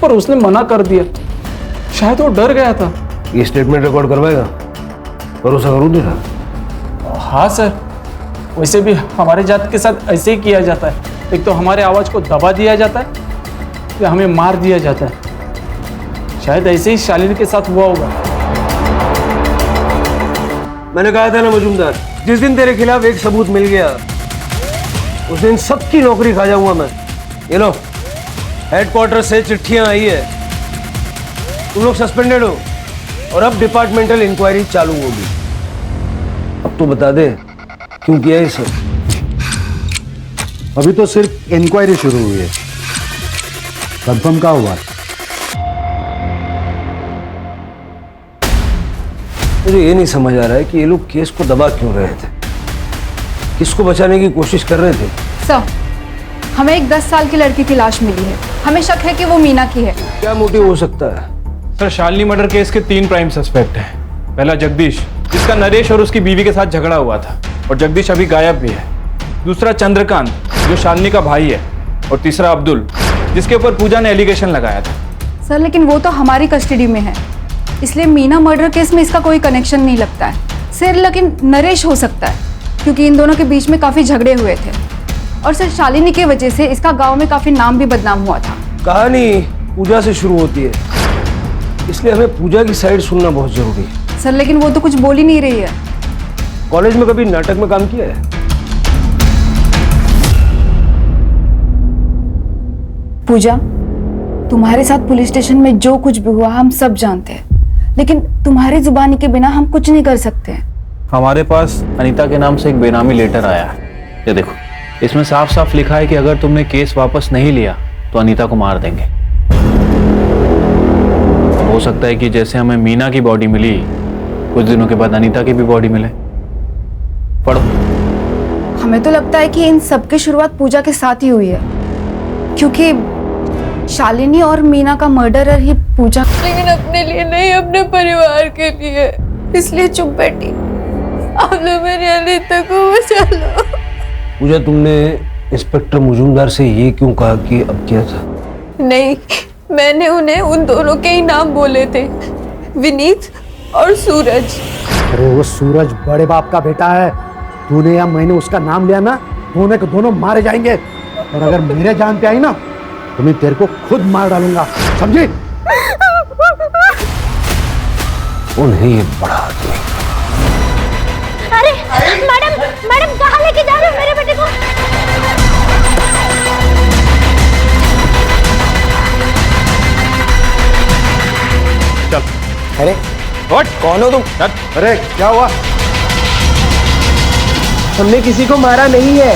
पर उसने मना कर दिया। शायद वो डर गया था। ये स्टेटमेंट रिकॉर्ड करवाएगा? भरोसा करूँ तेरा? हाँ सर, वैसे भी हमारे जात के साथ ऐसे ही किया जाता है। एक तो हमारे आवाज को दबा दिया जाता है या हमें मार दिया जाता है। शायद ऐसे ही शालिनी के साथ हुआ होगा। मैंने कहा था ना मजूमदार, जिस दिन तेरे खिलाफ एक सबूत मिल गया उस दिन सबकी नौकरी खा जाऊंगा मैं। ये लो, हेडक्वार्टर से चिट्ठियां आई है, तुम लोग सस्पेंडेड हो और अब डिपार्टमेंटल इंक्वायरी चालू होगी। अब तो बता दे क्यों किया ये सब? अभी तो सिर्फ इंक्वायरी शुरू हुई है, कंफर्म क्या हुआ? मुझे ये नहीं समझ आ रहा है कि ये लोग केस को दबा क्यों रहे थे, किसको बचाने की कोशिश कर रहे थे? सर हमें एक 10 साल की लड़की की लाश मिली है, हमें शक है कि वो मीना की है। क्या मोटिव हो सकता है? सर शालिनी मर्डर केस के 3 प्राइम सस्पेक्ट हैं। पहला जगदीश, जिसका नरेश और उसकी बीवी के साथ झगड़ा हुआ था और जगदीश अभी गायब भी है। दूसरा चंद्रकांत, जो शालिनी का भाई है। और तीसरा अब्दुल, जिसके ऊपर पूजा ने एलिगेशन लगाया था। सर लेकिन वो तो हमारी कस्टडी में है, इसलिए मीना मर्डर केस में इसका कोई कनेक्शन नहीं लगता है। सर लेकिन नरेश हो सकता है, क्योंकि इन दोनों के बीच में काफी झगड़े हुए थे और सर शालिनी की वजह से इसका गांव में काफी नाम भी बदनाम हुआ था। कहानी पूजा से शुरू होती है, इसलिए हमें पूजा की साइड सुनना बहुत जरूरी है। सर लेकिन वो तो कुछ बोल ही नहीं रही है। कॉलेज में कभी नाटक में काम किया है? पूजा, तुम्हारे साथ पुलिस स्टेशन में जो कुछ भी हुआ हम सब जानते हैं, लेकिन तुम्हारी जुबानी के बिना हम कुछ नहीं कर सकते। हमारे पास अनीता के नाम से एक बेनामी लेटर आया है, ये देखो। इसमें साफ साफ लिखा है कि अगर तुमने केस वापस नहीं लिया तो अनीता को मार देंगे। हो सकता है कि जैसे हमें मीना की बॉडी मिली, कुछ दिनों के बाद अनीता की भी बॉडी मिले। पढ़ो। हमें तो लगता है कि इन सब की शुरुआत पूजा के साथ ही हुई है, क्योंकि शालिनी और मीना का मर्डरर ही पूजा। लेकिन अपने लिए नहीं, अपने परिवार के लिए, इसलिए चुप बैठी। आप लोग मेरी अनीता को बचा लो। पूजा, तुमने इंस्पेक्टर मुजुमदार से ये क्यों कहा कि अब किया था? नहीं, मैंने उन्हें उन दोनों के ही नाम बोले थे, विनीत और सूरज। अरे वो सूरज बड़े बाप का बेटा है, तूने या मैंने उसका नाम लिया ना, दोनों के दोनों मारे जाएंगे। और अगर मेरे जान पे आई ना तो मैं तेरे को खुद मार डालूंगा, समझी? उन्हें ये बड़ा आदमी। अरे मैडम, मैडम कहाँ लेके जा रहे हो मेरे बेटे को? चल। अरे कौन हो तुम? अरे क्या हुआ? हमने किसी को मारा नहीं है।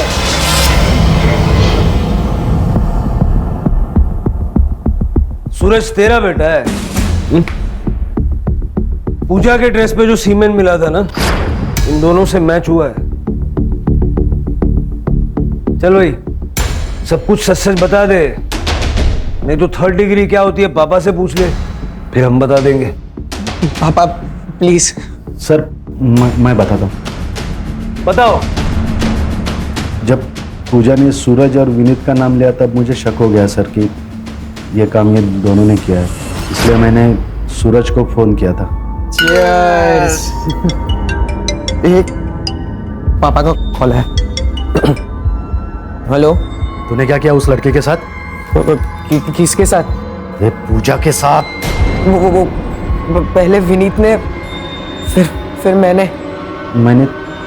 सूरज तेरा बेटा है? पूजा के ड्रेस पे जो सीमेन मिला था ना, इन दोनों से मैच हुआ है। चल भाई, सब कुछ सच सच बता दे, नहीं तो 3rd डिग्री क्या होती है पापा से पूछ ले, फिर हम बता देंगे। पापा प्लीज। सर मैं बताता हूँ। बताओ। जब पूजा ने सूरज और विनीत का नाम लिया तब मुझे शक हो गया सर कि ये काम ये दोनों ने किया है, इसलिए मैंने सूरज को फोन किया था। एक पापा का कॉल है। हेलो। तूने क्या किया उस लड़के के साथ? किसके साथ? ये पूजा के साथ। वो पहले विनीत ने, फिर मैंने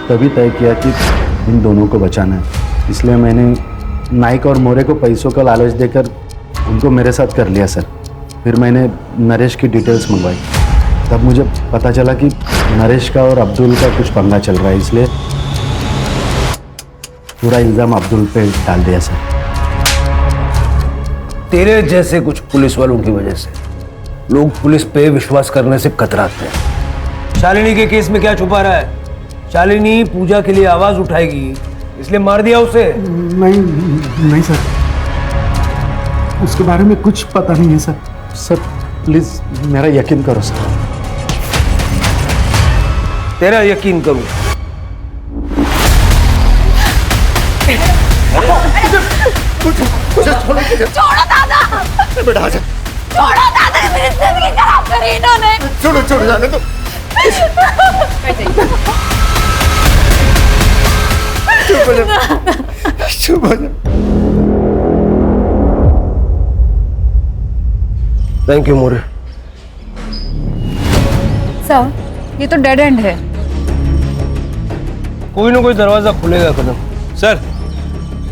तभी तय किया कि इन दोनों को बचाना है, इसलिए मैंने नाइक और मोरे को पैसों का लालच देकर उनको मेरे साथ कर लिया सर। फिर मैंने नरेश की डिटेल्स मंगवाई, तब मुझे पता चला कि नरेश का और अब्दुल का कुछ पंगा चल रहा है, इसलिए पूरा इल्जाम अब्दुल पे डाल दिया सर। तेरे जैसे कुछ पुलिस वालों की वजह से लोग पुलिस पे विश्वास करने से कतराते हैं। शालिनी के केस में क्या छुपा रहा है? शालिनी पूजा के लिए आवाज उठाएगी, इसलिए मार दिया उसे। नहीं सर, उसके बारे में कुछ पता नहीं है सर। सर प्लीज मेरा यकीन करो सर। तेरा यकीन करूं? छोड़ो दादा, बेटा आजा। छोड़ो दादा, मेरी जिंदगी खराब करी इन्होंने। छोड़ो जाने दो। चुप हो जा। Thank you more. सर ये तो डेड एंड है। कोई ना कोई दरवाजा खुलेगा कदम। सर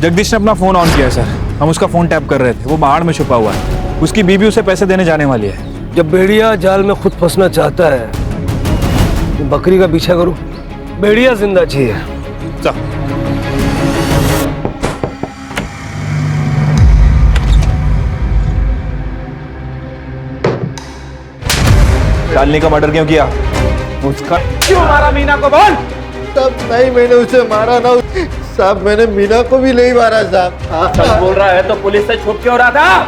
जगदीश ने अपना फोन ऑन किया है सर, हम उसका फोन टैप कर रहे थे, वो पहाड़ में छुपा हुआ है, उसकी बीबी उसे पैसे देने जाने वाली है। जब भेड़िया जाल में खुद फंसना चाहता है तो बकरी का पीछा करो, भेड़िया जिंदा चाहिए। चल शालिनी का मर्डर क्यों किया? उसका क्यों मारा मीना को? बोल। तब नहीं मैंने उसे मारा ना साहब, मैंने मीना को भी नहीं मारा साहब। सच बोल रहा है तो पुलिस से छुप क्यों रहा था?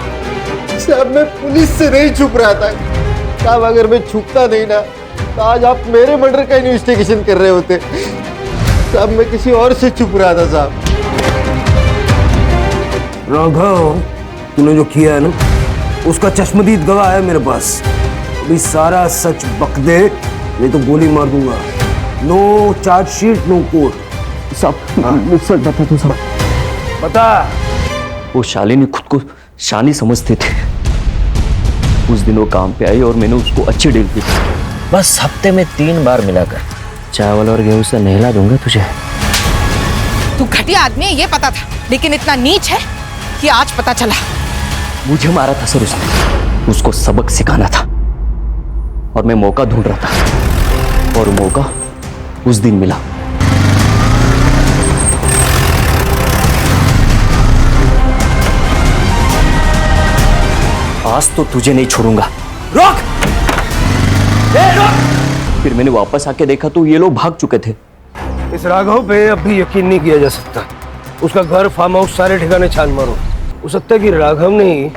साहब मैं पुलिस से नहीं छुप रहा था साहब, अगर मैं छुपता नहीं ना तो आज आप मेरे मर्डर का इन्वेस्टिगेशन कर रहे होते साहब। मैं किसी और से छुप रहा था साहब। राघव, तूने जो किया है ना उसका चश्मदीद गवाह है मेरे पास। अभी सारा सच बक दे, नहीं तो गोली मार दूंगा। No chargesheet no court. सब सच बता तू सब बता। वो शालिनी खुद को शानी समझते थे। उस दिन वो काम पे आई और मैंने उसको अच्छी डील की। बस हफ्ते में 3 बार मिलाकर चावल और गेहूं से नहला दूंगा तुझे। तू घटिया आदमी है ये पता था, लेकिन इतना नीच है कि आज पता चला। मुझे मारा था सर उसने, उसको सबक सिखाना था और मैं मौका ढूंढ रहा था और मौका उस दिन मिला। आज तो तुझे नहीं छोड़ूंगा। रोक! रोक! फिर मैंने वापस आके देखा तो ये लोग भाग चुके थे। इस राघव पे अब भी यकीन नहीं किया जा सकता। उसका घर, फार्म हाउस, सारे ठिकाने छान मारो, हो सकता है कि राघव ने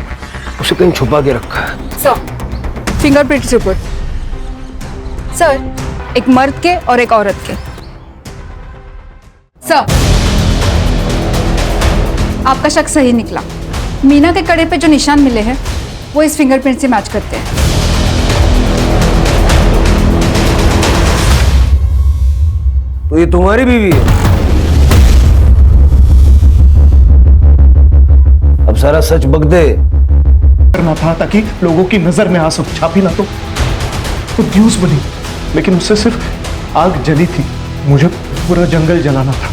उसे कहीं छुपा के रखा है। Sir fingerprints report. सर एक मर्द के और एक औरत के। सर आपका शक सही निकला। मीना के कड़े पे जो निशान मिले हैं वो इस फिंगरप्रिंट से मैच करते हैं। तो ये तुम्हारी बीवी है? अब सारा सच बक दे। करना था ताकि लोगों की नजर में आ सकूं। छापी ना तो न्यूज बनी, लेकिन उससे सिर्फ आग जली थी। मुझे पूरा जंगल जलाना था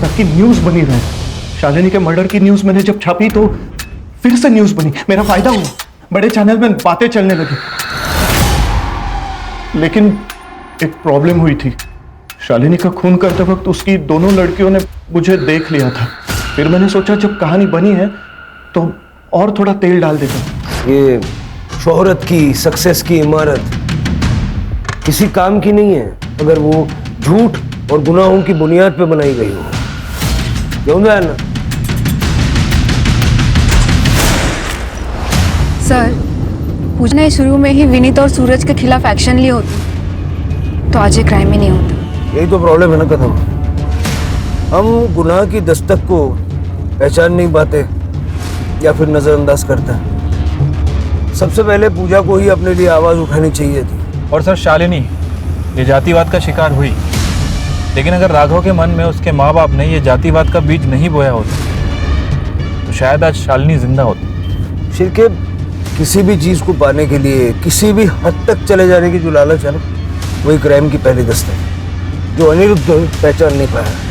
ताकि न्यूज बनी रहे। शालिनी के मर्डर की न्यूज मैंने जब छापी तो फिर से न्यूज बनी, मेरा फायदा हुआ, बड़े चैनल में बातें चलने लगी। लेकिन एक प्रॉब्लम हुई थी। शालिनी का खून करते वक्त उसकी दोनों लड़कियों ने मुझे देख लिया था। फिर मैंने सोचा जब कहानी बनी है तो और थोड़ा तेल डाल देता। ये शोहरत की, सक्सेस की इमारत किसी काम की नहीं है अगर वो झूठ और गुनाहों की बुनियाद पे बनाई गई हो। क्यों ना? सर पूजा ने शुरू में ही विनीत और सूरज के खिलाफ एक्शन लिए होते तो आज ये क्राइम ही नहीं होता। यही तो प्रॉब्लम है ना कदम, हम गुनाह की दस्तक को पहचान नहीं पाते या फिर नजरअंदाज करते हैं। सबसे पहले पूजा को ही अपने लिए आवाज उठानी चाहिए थी। और सर शालिनी ये जातिवाद का शिकार हुई, लेकिन अगर राघव के मन में उसके माँ बाप ने ये जातिवाद का बीज नहीं बोया होता तो शायद आज शालिनी जिंदा होती। शिरके किसी भी चीज को पाने के लिए किसी भी हद तक चले जाने की जो लालच है ना, वही क्राइम की पहली दस्तक है जो अनिरुद्ध पहचान नहीं पाया।